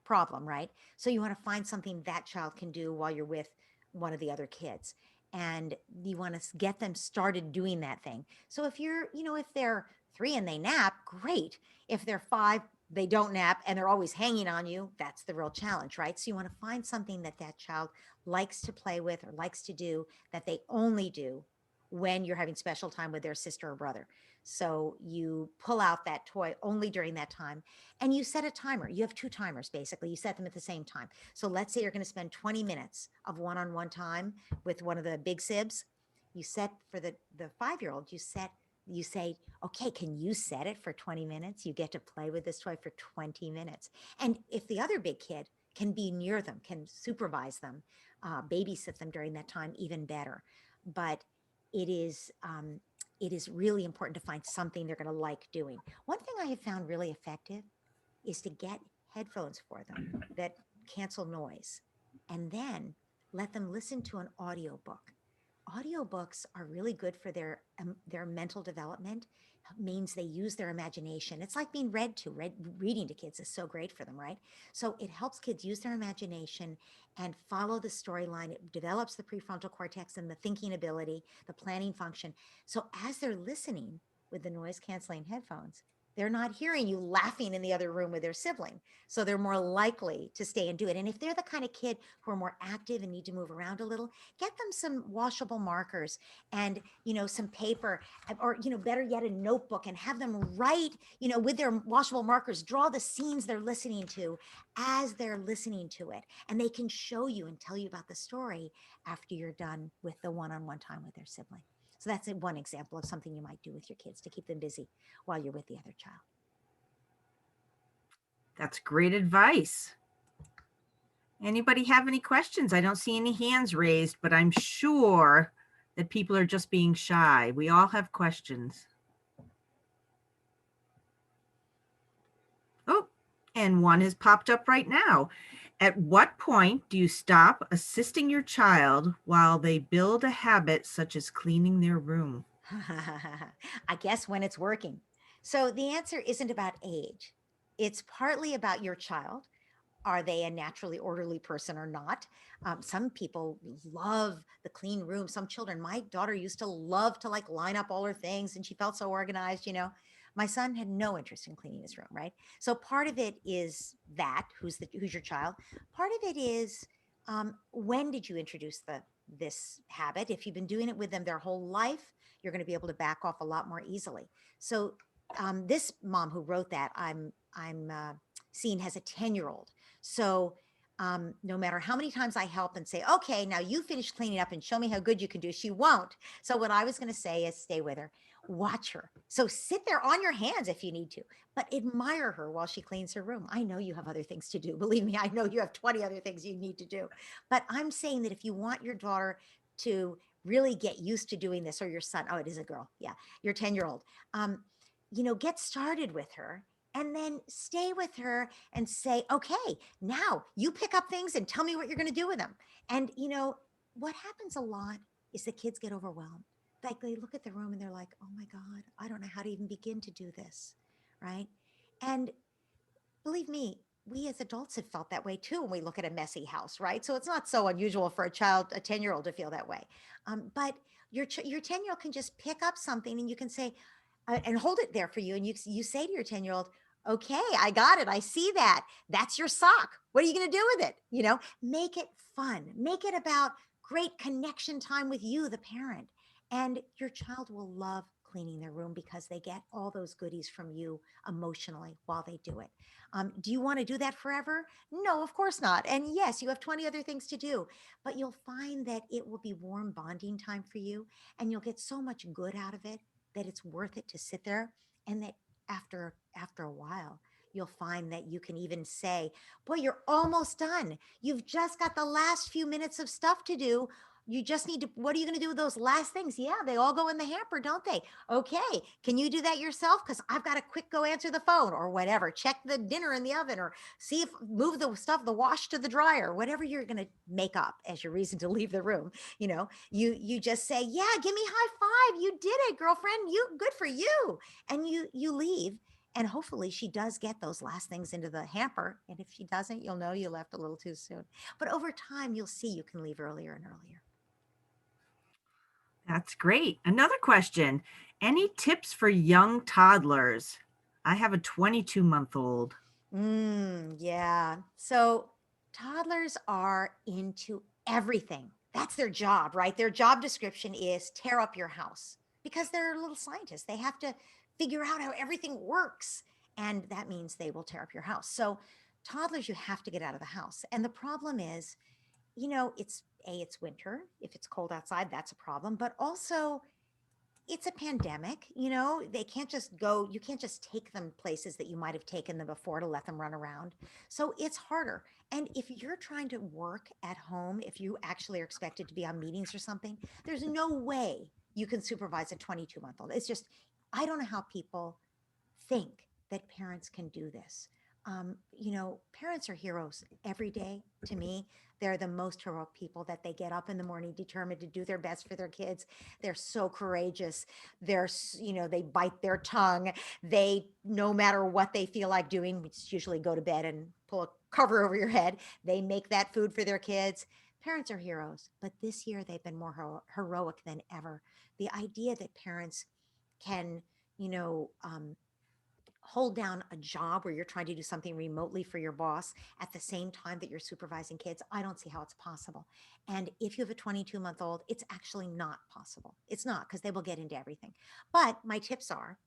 problem, right? So you want to find something that child can do while you're with one of the other kids. And you want to get them started doing that thing. So if if they're 3 and they nap, great. If they're 5, they don't nap and they're always hanging on you, that's the real challenge, right? So you want to find something that that child likes to play with or likes to do that they only do when you're having special time with their sister or brother. So you pull out that toy only during that time and you set a timer. You have 2 timers basically. You set them at the same time. So let's say you're going to spend 20 minutes of one-on-one time with one of the big sibs. You set for the 5-year-old, you say, okay, can you set it for 20 minutes? You get to play with this toy for 20 minutes. And if the other big kid can be near them, can supervise them, babysit them during that time, even better. But it is really important to find something they're going to like doing. One thing I have found really effective is to get headphones for them that cancel noise and then let them listen to an audiobook. Audiobooks are really good for their mental development. It means they use their imagination. It's like being read to. Reading to kids is so great for them, right? So it helps kids use their imagination and follow the storyline. It develops the prefrontal cortex and the thinking ability, the planning function. So as they're listening with the noise canceling headphones, they're not hearing you laughing in the other room with their sibling. So they're more likely to stay and do it. And if they're the kind of kid who are more active and need to move around a little, get them some washable markers and, some paper or, better yet, a notebook, and have them write, with their washable markers, draw the scenes they're listening to as they're listening to it. And they can show you and tell you about the story after you're done with the one-on-one time with their sibling. So that's one example of something you might do with your kids to keep them busy while you're with the other child. That's great advice. Anybody have any questions? I don't see any hands raised, but I'm sure that people are just being shy. We all have questions. Oh, and one has popped up right now. At what point do you stop assisting your child while they build a habit such as cleaning their room? I guess when it's working. So the answer isn't about age. It's partly about your child. Are they a naturally orderly person or not? Some people love the clean room. Some children, my daughter used to love to like line up all her things and she felt so organized. My son had no interest in cleaning his room, right? So part of it is that who's your child. Part of it is when did you introduce this habit? If you've been doing it with them their whole life, you're going to be able to back off a lot more easily. So this mom who wrote that, I'm seeing, has a 10-year-old. So no matter how many times I help and say, okay, now you finish cleaning up and show me how good you can do, she won't. So what I was going to say is stay with her, watch her. So sit there on your hands if you need to, but admire her while she cleans her room. I know you have other things to do. Believe me, I know you have 20 other things you need to do. But I'm saying that if you want your daughter to really get used to doing this, or your son, oh, it is a girl. Yeah, your 10-year-old, get started with her and then stay with her and say, okay, now you pick up things and tell me what you're going to do with them. And, what happens a lot is the kids get overwhelmed. Like they look at the room and they're like, oh my God, I don't know how to even begin to do this. Right. And believe me, we as adults have felt that way too when we look at a messy house, right? So it's not so unusual for a 10-year-old to feel that way. But your 10-year-old can just pick up something and you can say, and hold it there for you. And you say to your 10-year-old, okay, I got it. I see that. That's your sock. What are you going to do with it? Make it fun. Make it about great connection time with you, the parent. And your child will love cleaning their room because they get all those goodies from you emotionally while they do it. Do you want to do that forever? No, of course not. And yes, you have 20 other things to do, but you'll find that it will be warm bonding time for you, and you'll get so much good out of it that it's worth it to sit there. And that after a while, you'll find that you can even say, boy, you're almost done. You've just got the last few minutes of stuff to do. You just need to, what are you going to do with those last things? Yeah, they all go in the hamper, don't they? Okay, can you do that yourself? Because I've got to quick go answer the phone or whatever. Check the dinner in the oven, or see if move the stuff, the wash to the dryer, whatever you're going to make up as your reason to leave the room. You just say, yeah, give me high five. You did it, girlfriend. You good for you. And you leave. And hopefully she does get those last things into the hamper. And if she doesn't, you'll know you left a little too soon. But over time, you'll see you can leave earlier and earlier. That's great. Another question. Any tips for young toddlers? I have a 22-month-old. Yeah. So toddlers are into everything. That's their job, right? Their job description is tear up your house because they're little scientists. They have to figure out how everything works. And that means they will tear up your house. So toddlers, you have to get out of the house. And the problem is, it's winter. If it's cold outside, that's a problem. But also, it's a pandemic. They can't just go, you can't just take them places that you might have taken them before to let them run around. So it's harder. And if you're trying to work at home, if you actually are expected to be on meetings or something, there's no way you can supervise a 22-month-old. It's just, I don't know how people think that parents can do this. Parents are heroes every day to me. They're the most heroic people, that they get up in the morning determined to do their best for their kids. They're so courageous. They bite their tongue. They, no matter what they feel like doing, which is usually go to bed and pull a cover over your head, they make that food for their kids. Parents are heroes, but this year they've been more heroic than ever. The idea that parents can, you know, um, hold down a job where you're trying to do something remotely for your boss at the same time that you're supervising kids, I don't see how it's possible. And if you have a 22-month-old, it's actually not possible. It's not, because they will get into everything. But my tips are,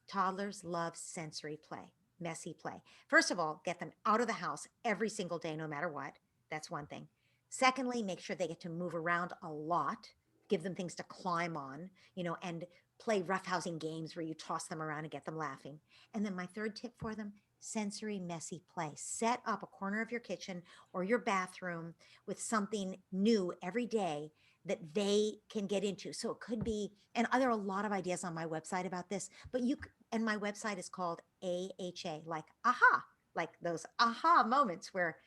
toddlers love sensory play, messy play. First of all, get them out of the house every single day, no matter what. That's one thing. Secondly, make sure they get to move around a lot. Give them things to climb on, and play roughhousing games where you toss them around and get them laughing. And then my third tip for them, sensory messy play. Set up a corner of your kitchen or your bathroom with something new every day that they can get into. So it could be, and there are a lot of ideas on my website about this, but and my website is called AHA, like aha, like those aha moments where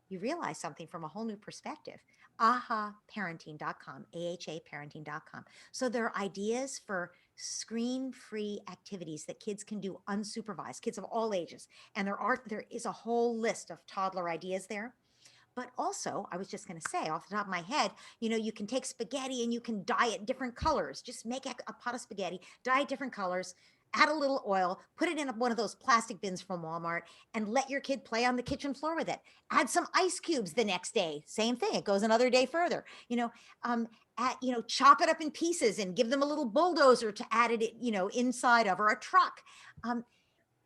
you realize something from a whole new perspective. ahaparenting.com, ahaparenting.com. So there are ideas for screen-free activities that kids can do unsupervised, kids of all ages. And there is a whole list of toddler ideas there. But also, I was just going to say off the top of my head, you can take spaghetti and you can dye it different colors. Just make a pot of spaghetti, dye it different colors, add a little oil, put it in one of those plastic bins from Walmart, and let your kid play on the kitchen floor with it. Add some ice cubes the next day. Same thing. It goes another day further. Chop it up in pieces and give them a little bulldozer to add it, inside of, or a truck. Um,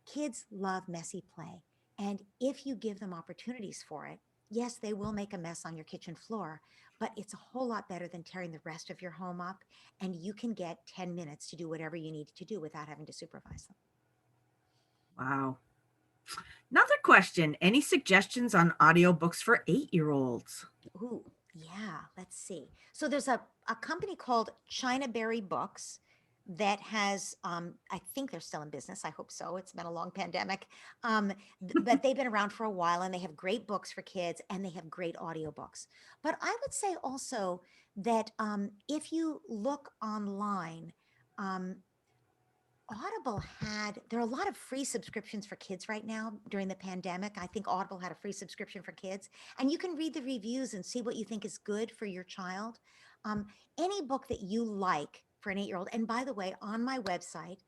Kids love messy play. And if you give them opportunities for it, yes, they will make a mess on your kitchen floor, but it's a whole lot better than tearing the rest of your home up. And you can get 10 minutes to do whatever you need to do without having to supervise them. Wow. Another question. Any suggestions on audiobooks for 8-year-olds? Ooh, yeah, let's see. So there's a company called China Berry Books that has, I think they're still in business. I hope so. It's been a long pandemic. But they've been around for a while, and they have great books for kids, and they have great audiobooks. But I would say also that if you look online, um, there are a lot of free subscriptions for kids right now during the pandemic. I think Audible had a free subscription for kids, and you can read the reviews and see what you think is good for your child. Um, any book that you like for an 8-year-old. And by the way, on my website,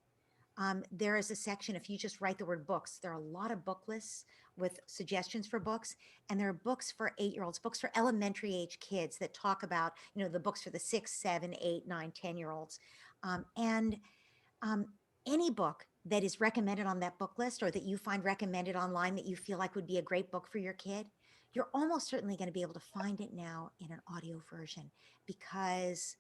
there is a section, if you just write the word books, there are a lot of book lists with suggestions for books. And there are books for 8-year-olds, books for elementary age kids that talk about, the books for the 6, 7, 8, 9, 10-year-olds. And Um, any book that is recommended on that book list or that you find recommended online that you feel like would be a great book for your kid, you're almost certainly going to be able to find it now in an audio version because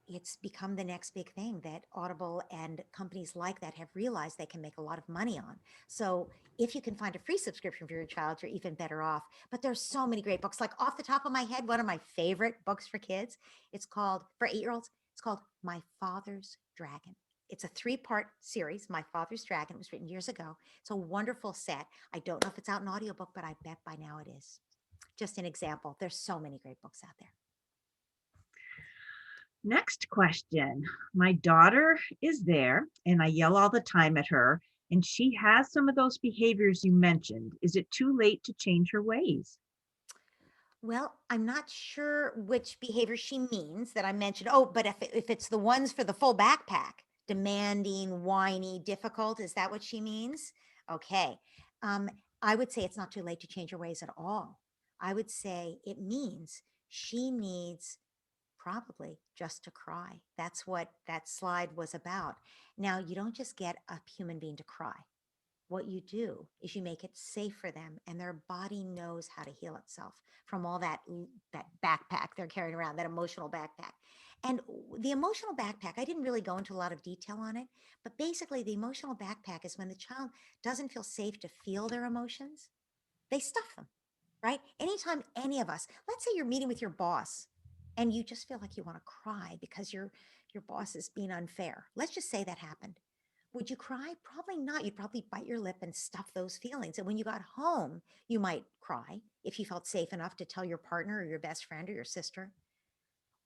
it's become the next big thing that Audible and companies like that have realized they can make a lot of money on. So if you can find a free subscription for your child, you're even better off. But there's so many great books. Like off the top of my head, one of my favorite books for kids, it's called, for 8-year-olds, it's called My Father's Dragon. It's a 3-part series, My Father's Dragon. It was written years ago. It's a wonderful set. I don't know if it's out in audiobook, but I bet by now it is. Just an example. There's so many great books out there. Next question. My daughter is there and I yell all the time at her, and she has some of those behaviors you mentioned. Is it too late to change her ways? Well, I'm not sure which behavior she means that I mentioned. Oh, but if it's the ones for the full backpack, demanding, whiny, difficult, is that what she means? Okay. Um, I would say it's not too late to change her ways at all. I would say it means she needs probably just to cry. That's what that slide was about. Now, you don't just get a human being to cry. What you do is you make it safe for them and their body knows how to heal itself from all that backpack they're carrying around, that emotional backpack. And the emotional backpack, I didn't really go into a lot of detail on it, but basically the emotional backpack is when the child doesn't feel safe to feel their emotions, they stuff them, right? Anytime any of us, let's say you're meeting with your boss and you just feel like you want to cry because your boss is being unfair. Let's just say that happened. Would you cry? Probably not. You'd probably bite your lip and stuff those feelings. And when you got home, you might cry if you felt safe enough to tell your partner or your best friend or your sister.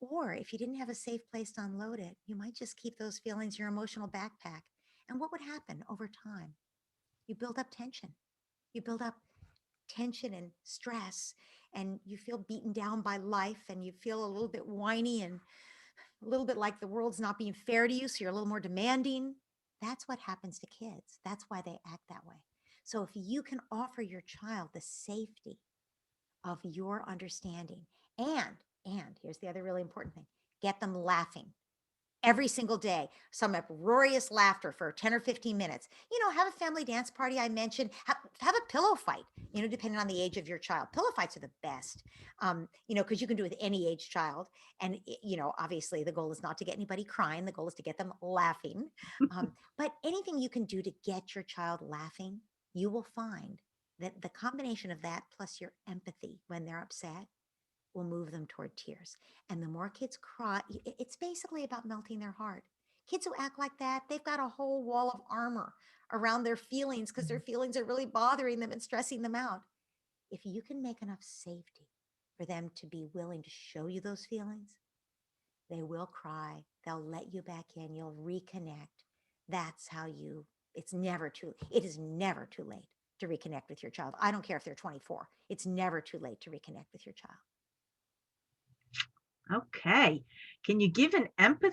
Or if you didn't have a safe place to unload it, you might just keep those feelings in your emotional backpack. And what would happen over time? You build up tension. You build up tension and stress, and you feel beaten down by life, and you feel a little bit whiny and a little bit like the world's not being fair to you, so you're a little more demanding. That's what happens to kids. That's why they act that way. So if you can offer your child the safety of your understanding and here's the other really important thing, get them laughing every single day, some uproarious laughter for 10 or 15 minutes. Have a family dance party. I mentioned, have a pillow fight, depending on the age of your child. Pillow fights are the best, because you can do it with any age child. And, obviously the goal is not to get anybody crying. The goal is to get them laughing. But anything you can do to get your child laughing, you will find that the combination of that plus your empathy when they're upset will move them toward tears. And the more kids cry, it's basically about melting their heart. Kids who act like that, they've got a whole wall of armor around their feelings because their feelings are really bothering them and stressing them out. If you can make enough safety for them to be willing to show you those feelings, they will cry. They'll let you back in. You'll reconnect. That's how it is never too late to reconnect with your child. I don't care if they're 24. It's never too late to reconnect with your child. Okay. Can you give an empathic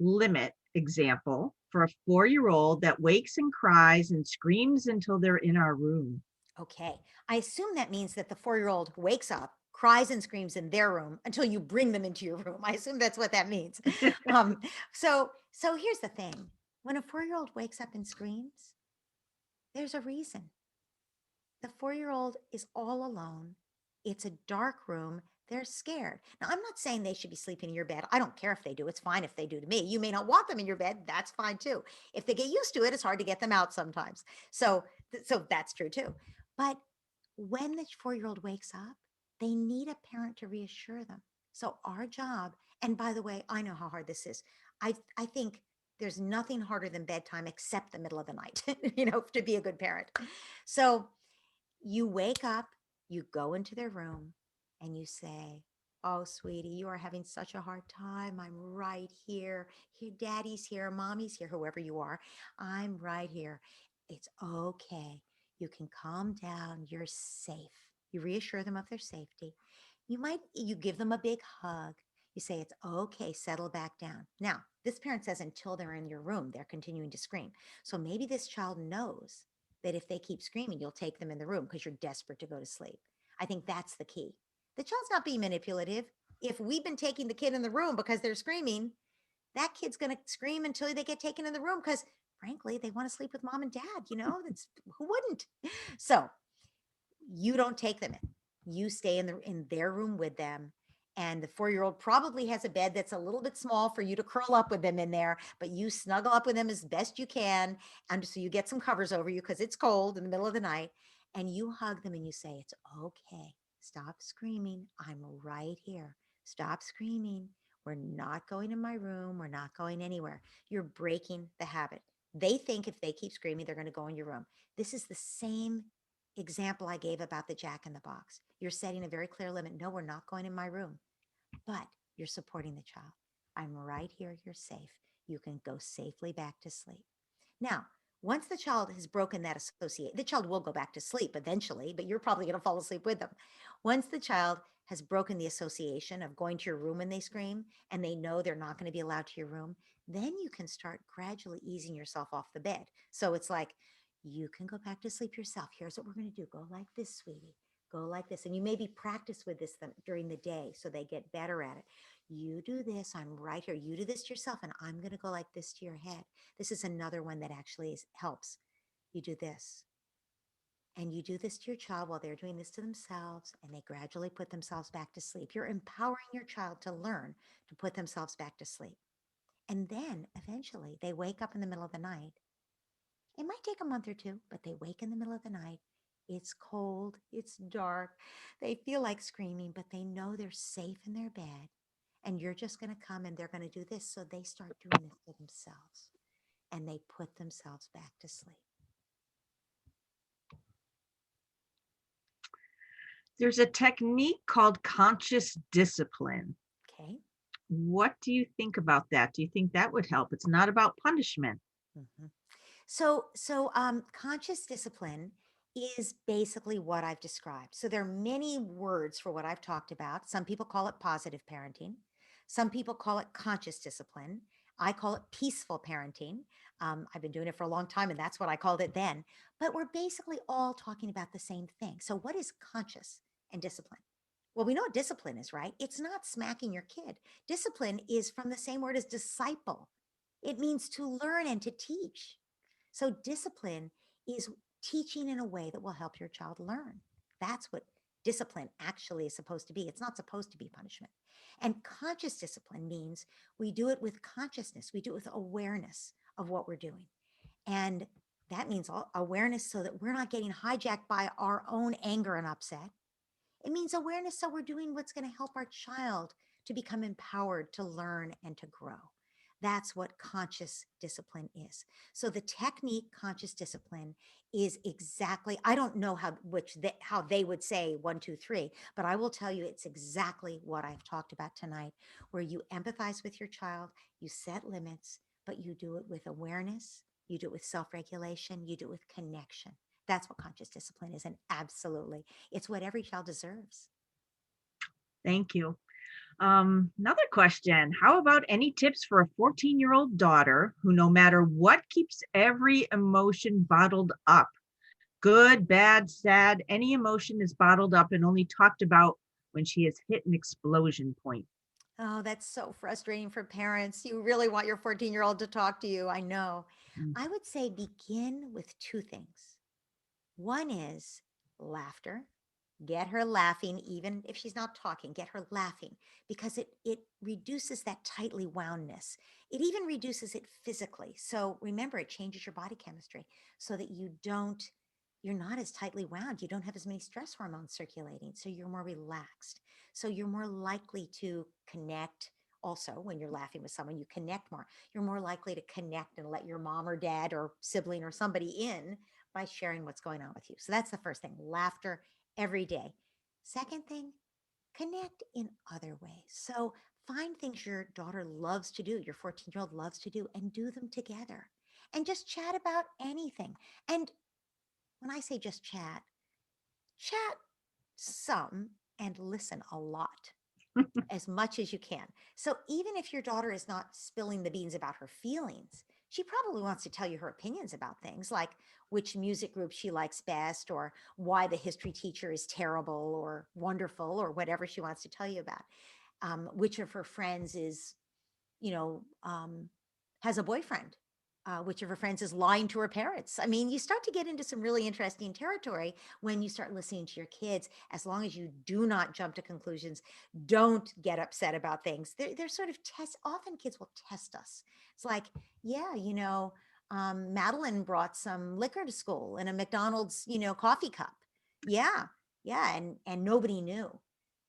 limit example for a 4-year-old that wakes and cries and screams until they're in our room? Okay. I assume that means that the 4-year-old wakes up, cries and screams in their room until you bring them into your room. I assume that's what that means. Um, so here's the thing. When a 4-year-old wakes up and screams, there's a reason. The 4-year-old is all alone. It's a dark room. They're scared. Now, I'm not saying they should be sleeping in your bed. I don't care if they do. It's fine if they do to me. You may not want them in your bed. That's fine too. If they get used to it, it's hard to get them out sometimes. So that's true too. But when the 4-year-old wakes up, they need a parent to reassure them. So our job, and by the way, I know how hard this is. I think there's nothing harder than bedtime except the middle of the night, to be a good parent. So you wake up, you go into their room, and you say, "Oh, sweetie, you are having such a hard time. I'm right here. Here, daddy's here, mommy's here, whoever you are. I'm right here. It's okay. You can calm down. You're safe." You reassure them of their safety. You give them a big hug. You say, "It's okay, settle back down." Now, this parent says until they're in your room, they're continuing to scream. So maybe this child knows that if they keep screaming, you'll take them in the room because you're desperate to go to sleep. I think that's the key. The child's not being manipulative. If we've been taking the kid in the room because they're screaming, that kid's going to scream until they get taken in the room because frankly, they want to sleep with mom and dad, that's who wouldn't. So you don't take them in. You stay in their room with them. And the 4-year-old probably has a bed that's a little bit small for you to curl up with them in there, but you snuggle up with them as best you can. And so you get some covers over you because it's cold in the middle of the night. And you hug them and you say, it's okay. Stop screaming. I'm right here. Stop screaming. We're not going in my room. We're not going anywhere. You're breaking the habit. They think if they keep screaming, they're going to go in your room. This is the same example I gave about the Jack in the Box. You're setting a very clear limit. No, we're not going in my room, but you're supporting the child. I'm right here. You're safe. You can go safely back to sleep. Now, once the child has broken that associate, the child will go back to sleep eventually, but you're probably going to fall asleep with them. Once the child has broken the association of going to your room when they scream and they know they're not going to be allowed to your room, then you can start gradually easing yourself off the bed. So it's like, you can go back to sleep yourself. Here's what we're going to do. Go like this, sweetie. Go like this. And you maybe practice with this during the day so they get better at it. You do this. I'm right here. You do this to yourself. And I'm going to go like this to your head. This is another one that actually helps. You do this. And you do this to your child while they're doing this to themselves, and they gradually put themselves back to sleep. You're empowering your child to learn to put themselves back to sleep. And then eventually they wake up in the middle of the night. It might take a month or two, but they wake in the middle of the night. It's cold, it's dark. They feel like screaming, but they know they're safe in their bed. And you're just going to come and they're going to do this. So they start doing this to themselves and they put themselves back to sleep. There's a technique called conscious discipline. Okay. What do you think about that? Do you think that would help? It's not about punishment. Mhm. So conscious discipline is basically what I've described. So there are many words for what I've talked about. Some people call it positive parenting. Some people call it conscious discipline. I call it peaceful parenting. I've been doing it for a long time, and that's what I called it then. But we're basically all talking about the same thing. So what is conscious and discipline? Well, we know what discipline is, right? It's not smacking your kid. Discipline is from the same word as disciple. It means to learn and to teach. So discipline is teaching in a way that will help your child learn. That's what discipline actually is supposed to be. It's not supposed to be punishment. And conscious discipline means we do it with consciousness. We do it with awareness of what we're doing. And that means awareness so that we're not getting hijacked by our own anger and upset. It means awareness so we're doing what's going to help our child to become empowered to learn and to grow. That's what conscious discipline is. So the technique conscious discipline is exactly, I don't know how they would say 1, 2, 3, but I will tell you it's exactly what I've talked about tonight, where you empathize with your child, you set limits, but you do it with awareness, you do it with self-regulation, you do it with connection. That's what conscious discipline is. And absolutely, it's what every child deserves. Thank you. Another question. How about any tips for a 14-year-old daughter who, no matter what, keeps every emotion bottled up? Good, bad, sad, any emotion is bottled up and only talked about when she has hit an explosion point. Oh, that's so frustrating for parents. You really want your 14-year-old to talk to you. I know. Mm. I would say begin with two things. One is laughter. Get her laughing, even if she's not talking, get her laughing because it reduces that tightly woundness. It even reduces it physically. So remember, it changes your body chemistry so that you're not as tightly wound. You don't have as many stress hormones circulating. So you're more relaxed. So you're more likely to connect. Also, when you're laughing with someone, you connect more. You're more likely to connect and let your mom or dad or sibling or somebody in by sharing what's going on with you. So that's the first thing, laughter every day. Second thing, connect in other ways. So find things your daughter loves to do, your 14-year-old loves to do, and do them together. And just chat about anything. And when I say just chat some and listen a lot, as much as you can. So even if your daughter is not spilling the beans about her feelings, she probably wants to tell you her opinions about things like which music group she likes best or why the history teacher is terrible or wonderful or whatever she wants to tell you about. Which of her friends is you know, has a boyfriend. Which of her friends is lying to her parents? I mean, you start to get into some really interesting territory when you start listening to your kids. As long as you do not jump to conclusions, don't get upset about things. They're sort of test. Often kids will test us. It's like, yeah, Madeline brought some liquor to school in a McDonald's, coffee cup. Yeah, yeah, and nobody knew,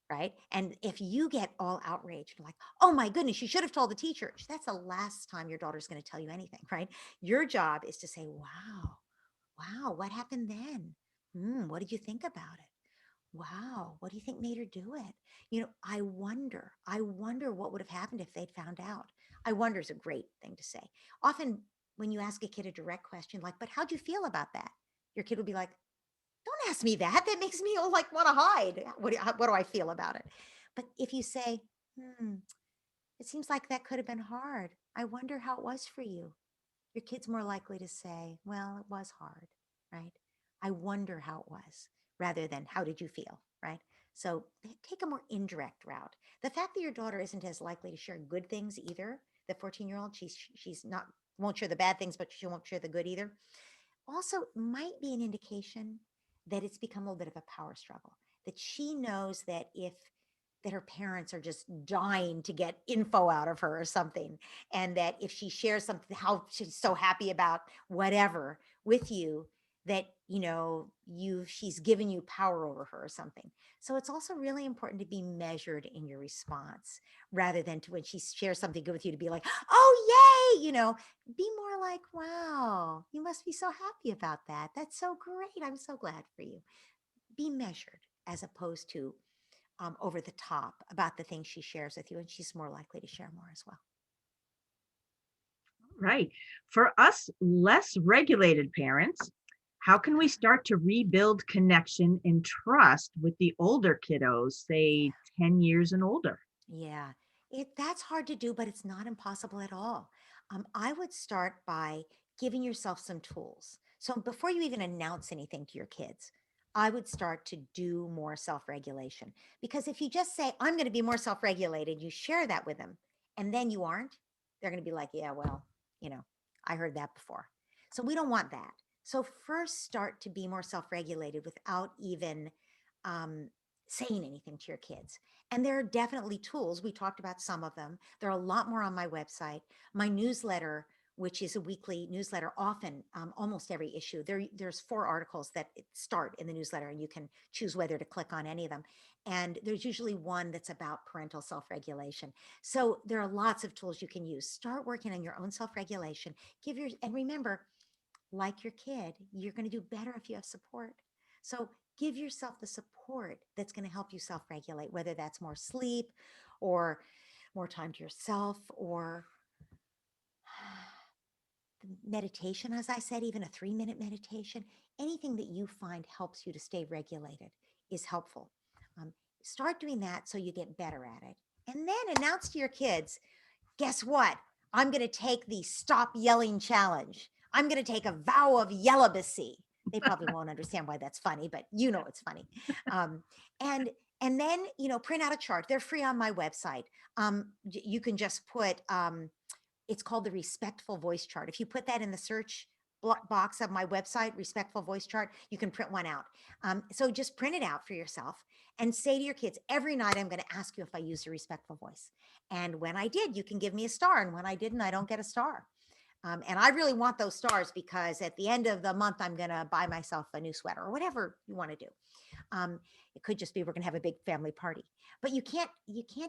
right? And if you get all outraged, like, oh my goodness, you should have told the teacher, that's the last time your daughter's going to tell you anything, right? Your job is to say, wow, wow, what happened then? What did you think about it? Wow, what do you think made her do it? I wonder what would have happened if they'd found out. I wonder is a great thing to say. Often when you ask a kid a direct question like, but how'd you feel about that? Your kid will be like, don't ask me that. That makes me all like want to hide. What do I feel about it? But if you say, it seems like that could have been hard. I wonder how it was for you. Your kid's more likely to say, well, it was hard, right? I wonder how it was rather than how did you feel, right? So take a more indirect route. The fact that your daughter isn't as likely to share good things either, the 14-year-old, she's not won't share the bad things, but she won't share the good either, also might be an indication that it's become a little bit of a power struggle, that she knows that her parents are just dying to get info out of her or something, and that if she shares something how she's so happy about whatever with you, that she's given you power over her or something. So it's also really important to be measured in your response, rather than to when she shares something good with you to be like, oh yay, be more like, wow, you must be so happy about that. That's so great. I'm so glad for you. Be measured as opposed to over the top about the things she shares with you. And she's more likely to share more as well. Right. For us less regulated parents, how can we start to rebuild connection and trust with the older kiddos, say 10 years and older? Yeah, that's hard to do, but it's not impossible at all. I would start by giving yourself some tools. So before you even announce anything to your kids, I would start to do more self-regulation. Because if you just say, I'm going to be more self-regulated, you share that with them, and then you aren't, they're going to be like, yeah, well, you know, I heard that before. So we don't want that. So first start to be more self-regulated without even um, saying anything to your kids. And there are definitely tools. We talked about some of them. There are a lot more on my website. My newsletter, which is a weekly newsletter, often almost every issue. There's 4 articles that start in the newsletter, and you can choose whether to click on any of them. And there's usually one that's about parental self-regulation. So there are lots of tools you can use. Start working on your own self-regulation. And remember, like your kid, you're going to do better if you have support. So give yourself the support that's going to help you self regulate, whether that's more sleep or more time to yourself or meditation, as I said, even a 3-minute meditation. Anything that you find helps you to stay regulated is helpful. Um, Start doing that so you get better at it. And then announce to your kids, guess what? I'm going to take the stop yelling challenge. I'm going to take a vow of yelibacy. They probably won't understand why that's funny, but it's funny. Um, and and then print out a chart. They're free on my website. You can just put it's called the respectful voice chart. If you put that in the search box of my website, respectful voice chart, you can print one out. So just print it out for yourself and say to your kids, every night I'm going to ask you if I use a respectful voice. And when I did, you can give me a star. And when I didn't, I don't get a star. And I really want those stars because at the end of the month, I'm going to buy myself a new sweater or whatever you want to do. It could just be we're going to have a big family party, but you can't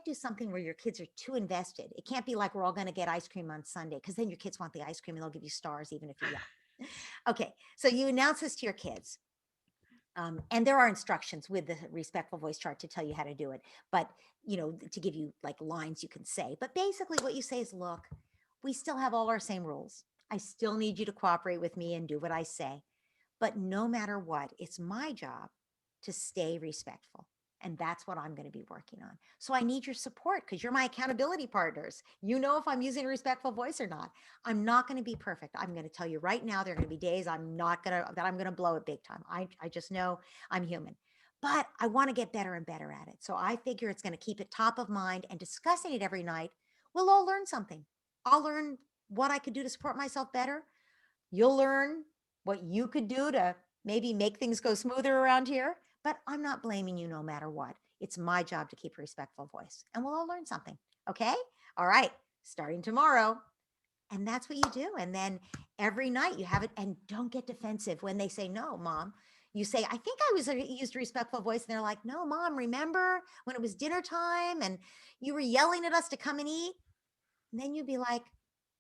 do something where your kids are too invested. It can't be like we're all going to get ice cream on Sunday, because then your kids want the ice cream and they'll give you stars even if you yell. Okay, so you announce this to your kids. And there are instructions with the respectful voice chart to tell you how to do it, but to give you like lines you can say. But basically, what you say is, look, we still have all our same rules. I still need you to cooperate with me and do what I say. But no matter what, it's my job to stay respectful. And that's what I'm going to be working on. So I need your support because you're my accountability partners. You know if I'm using a respectful voice or not. I'm not going to be perfect. I'm going to tell you right now, there are going to be days I'm going to blow it big time. I just know I'm human. But I want to get better and better at it. So I figure it's going to keep it top of mind, and discussing it every night We'll all learn something. I'll learn what I could do to support myself better. You'll learn what you could do to maybe make things go smoother around here. But I'm not blaming you no matter what. It's my job to keep a respectful voice, and we'll all learn something. Okay. All right. Starting tomorrow. And that's what you do. And then every night you have it, and don't get defensive when they say, no, mom. You say, I think I was used a respectful voice. And they're like, no, mom, remember when it was dinner time and you were yelling at us to come and eat? And then you'd be like,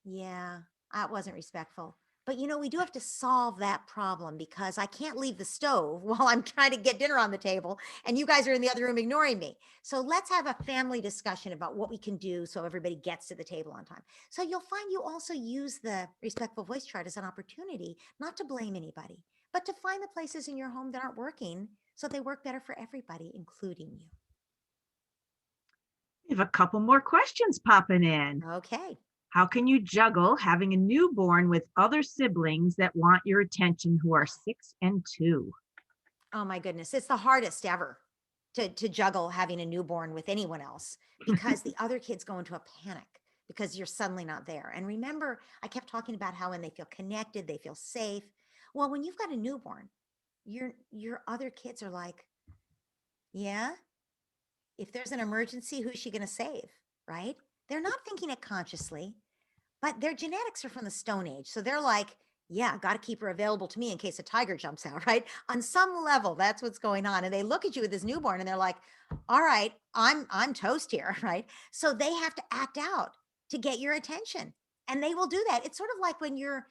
yeah, that wasn't respectful. But we do have to solve that problem because I can't leave the stove while I'm trying to get dinner on the table and you guys are in the other room ignoring me. So let's have a family discussion about what we can do so everybody gets to the table on time. So you'll find you also use the respectful voice chart as an opportunity not to blame anybody, but to find the places in your home that aren't working so they work better for everybody, including you. We have a couple more questions popping in. Okay. How can you juggle having a newborn with other siblings that want your attention who are 6 and 2? Oh my goodness, it's the hardest ever to juggle having a newborn with anyone else because the other kids go into a panic because you're suddenly not there. And remember, I kept talking about how when they feel connected, they feel safe. Well, when you've got a newborn, your other kids are like, yeah, if there's an emergency, who's she going to save? Right? They're not thinking it consciously, but their genetics are from the Stone Age. So they're like, yeah, got to keep her available to me in case a tiger jumps out, right? On some level, that's what's going on. And they look at you with this newborn and they're like, all right, I'm toast here, right? So they have to act out to get your attention. And they will do that. It's sort of like when your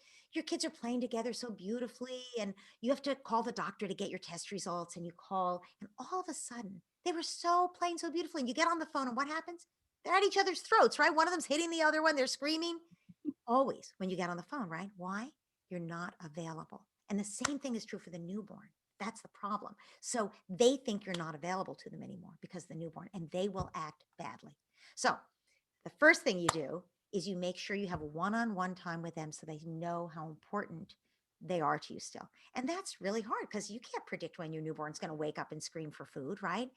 kids are playing together so beautifully and you have to call the doctor to get your test results and you call and all of a sudden they were so playing so beautifully and you get on the phone and what happens? They're at each other's throats, right? One of them's hitting the other one, they're screaming always when you get on the phone, right? Why? You're not available. And the same thing is true for the newborn. That's the problem. So they think you're not available to them anymore because of the newborn and they will act badly. So the first thing you do is you make sure you have a one-on-one time with them so they know how important they are to you still. And that's really hard because you can't predict when your newborn's going to wake up and scream for food, right?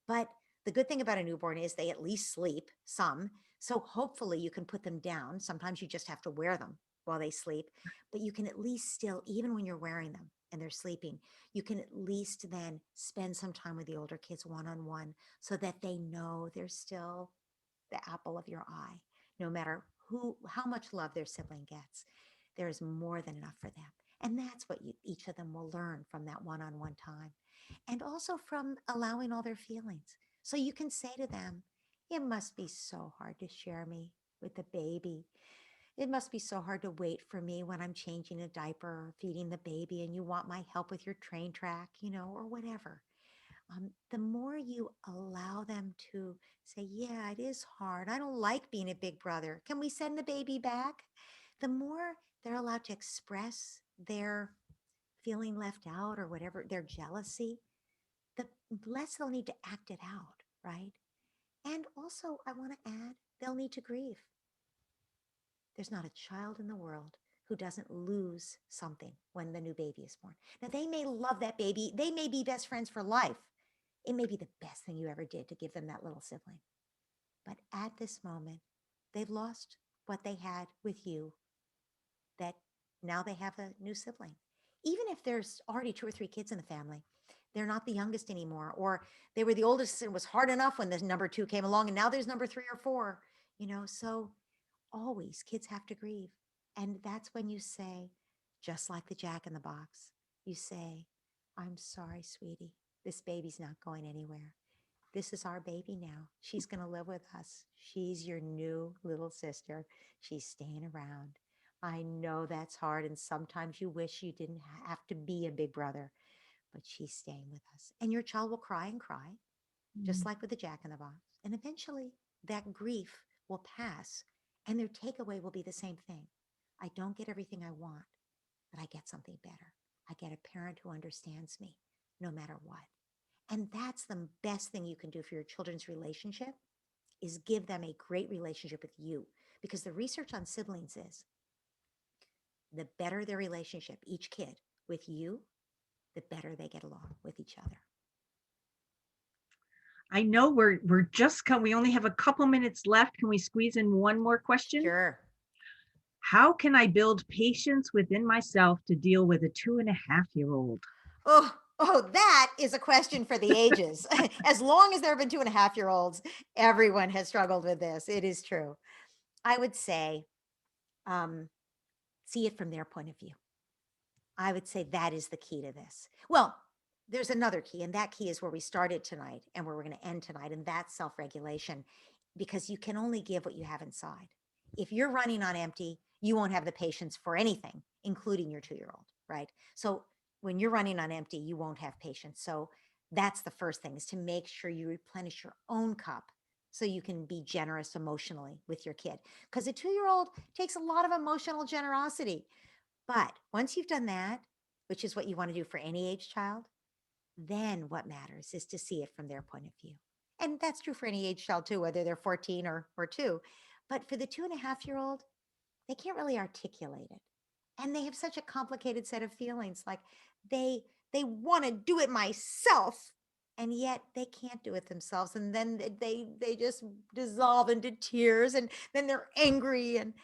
But the good thing about a newborn is they at least sleep some. So hopefully you can put them down. Sometimes you just have to wear them while they sleep, but you can at least still, even when you're wearing them and they're sleeping, you can at least then spend some time with the older kids one-on-one so that they know they're still the apple of your eye, no matter how much love their sibling gets. There is more than enough for them. And that's what each of them will learn from that one-on-one time. And also from allowing all their feelings. So you can say to them, it must be so hard to share me with the baby. It must be so hard to wait for me when I'm changing a diaper or feeding the baby and you want my help with your train track, or whatever. The more you allow them to say, yeah, it is hard. I don't like being a big brother. Can we send the baby back? The more they're allowed to express their feeling left out or whatever, their jealousy, the less they'll need to act it out, right? And also, I want to add, they'll need to grieve. There's not a child in the world who doesn't lose something when the new baby is born. Now, they may love that baby. They may be best friends for life. It may be the best thing you ever did to give them that little sibling. But at this moment, they've lost what they had with you, that now they have a new sibling. Even if there's already two or three kids in the family, they're not the youngest anymore, or they were the oldest and it was hard enough when the number two came along, and now there's number three or four, so always kids have to grieve. And that's when you say, just like the Jack in the Box, you say, I'm sorry, sweetie. This baby's not going anywhere. This is our baby now. She's going to live with us. She's your new little sister. She's staying around. I know that's hard. And sometimes you wish you didn't have to be a big brother, but she's staying with us. And your child will cry and cry, just like with the Jack in the Box. And eventually that grief will pass and their takeaway will be the same thing. I don't get everything I want, but I get something better. I get a parent who understands me no matter what. And that's the best thing you can do for your children's relationship is give them a great relationship with you. Because the research on siblings is the better their relationship, each kid with you, the better they get along with each other. I know we're just we only have a couple minutes left. Can we squeeze in one more question? Sure. How can I build patience within myself to deal with a 2.5-year-old? Oh, that is a question for the ages. As long as there have been 2.5-year-olds, everyone has struggled with this. It is true. I would say, um, see it from their point of view. I would say that is the key to this. Well, there's another key, and that key is where we started tonight and where we're going to end tonight, and that's self regulation, because you can only give what you have inside. If you're running on empty, you won't have the patience for anything, including your 2-year-old, right? So when you're running on empty, you won't have patience. So that's the first thing, is to make sure you replenish your own cup so you can be generous emotionally with your kid. Because a 2-year-old takes a lot of emotional generosity. But once you've done that, which is what you want to do for any age child, then what matters is to see it from their point of view. And that's true for any age child too, whether they're 14 or 2. But for the 2.5-year-old, they can't really articulate it. And they have such a complicated set of feelings. Like they want to do it myself, and yet they can't do it themselves. And then they just dissolve into tears, and then they're angry, and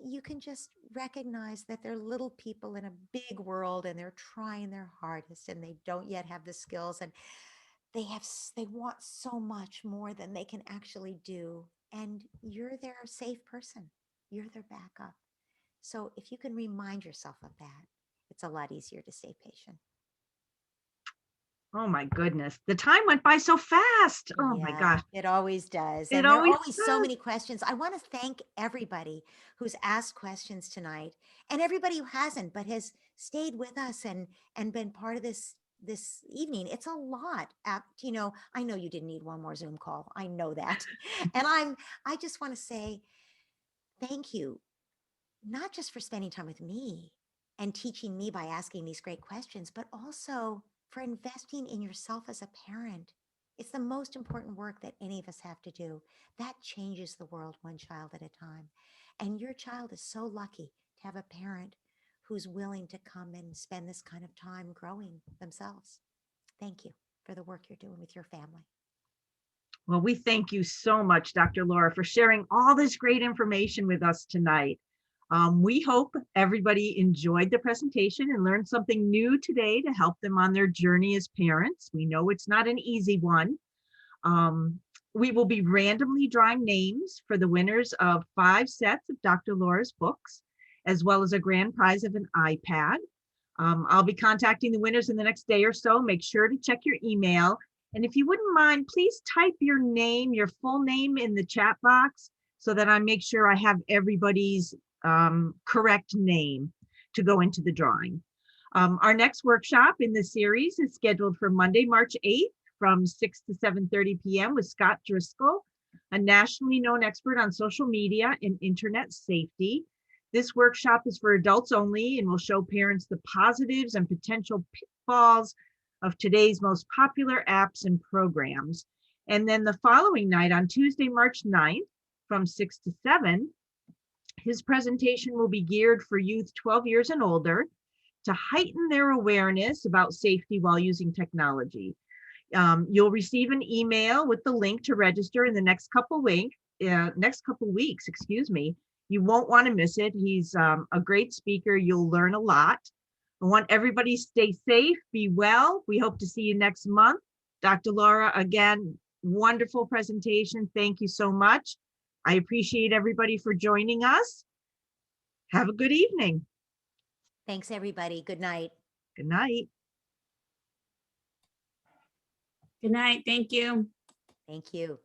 you can just recognize that they're little people in a big world, and they're trying their hardest, and they don't yet have the skills, and they want so much more than they can actually do. And you're their safe person. You're their backup. So if you can remind yourself of that, it's a lot easier to stay patient. Oh my goodness. The time went by so fast. Oh my Yeah, gosh. it always does. It And there are always always so does. many questions. I want to thank everybody who's asked questions tonight, and everybody who hasn't but has stayed with us and been part of this evening. It's a lot. I know you didn't need one more Zoom call. I know that. And I just want to say thank you, not just for spending time with me and teaching me by asking these great questions, but also for investing in yourself as a parent. It's the most important work that any of us have to do. That changes the world one child at a time. And your child is so lucky to have a parent who's willing to come and spend this kind of time growing themselves. Thank you for the work you're doing with your family. Well, we thank you so much, Dr. Laura, for sharing all this great information with us tonight. We hope everybody enjoyed the presentation and learned something new today to help them on their journey as parents. We know it's not an easy one. Um, we will be randomly drawing names for the winners of 5 sets of Dr. Laura's books, as well as a grand prize of an iPad. I'll be contacting the winners in the next day or so. Make sure to check your email. And if you wouldn't mind, please type your name, your full name in the chat box so that I make sure I have everybody's correct name to go into the drawing. Our next workshop in the series is scheduled for Monday, March 8th from 6 to 7:30 p.m. with Scott Driscoll, a nationally known expert on social media and internet safety. This workshop is for adults only and will show parents the positives and potential pitfalls of today's most popular apps and programs. And then the following night on Tuesday, March 9th from 6 to 7, his presentation will be geared for youth 12 years and older to heighten their awareness about safety while using technology. You'll receive an email with the link to register in the next couple weeks, excuse me. You won't want to miss it. He's a great speaker. You'll learn a lot. I want everybody to stay safe, be well. We hope to see you next month. Dr. Laura, again, wonderful presentation. Thank you so much. I appreciate everybody for joining us. Have a good evening. Thanks, everybody. Good night. Good night. Good night. Thank you. Thank you.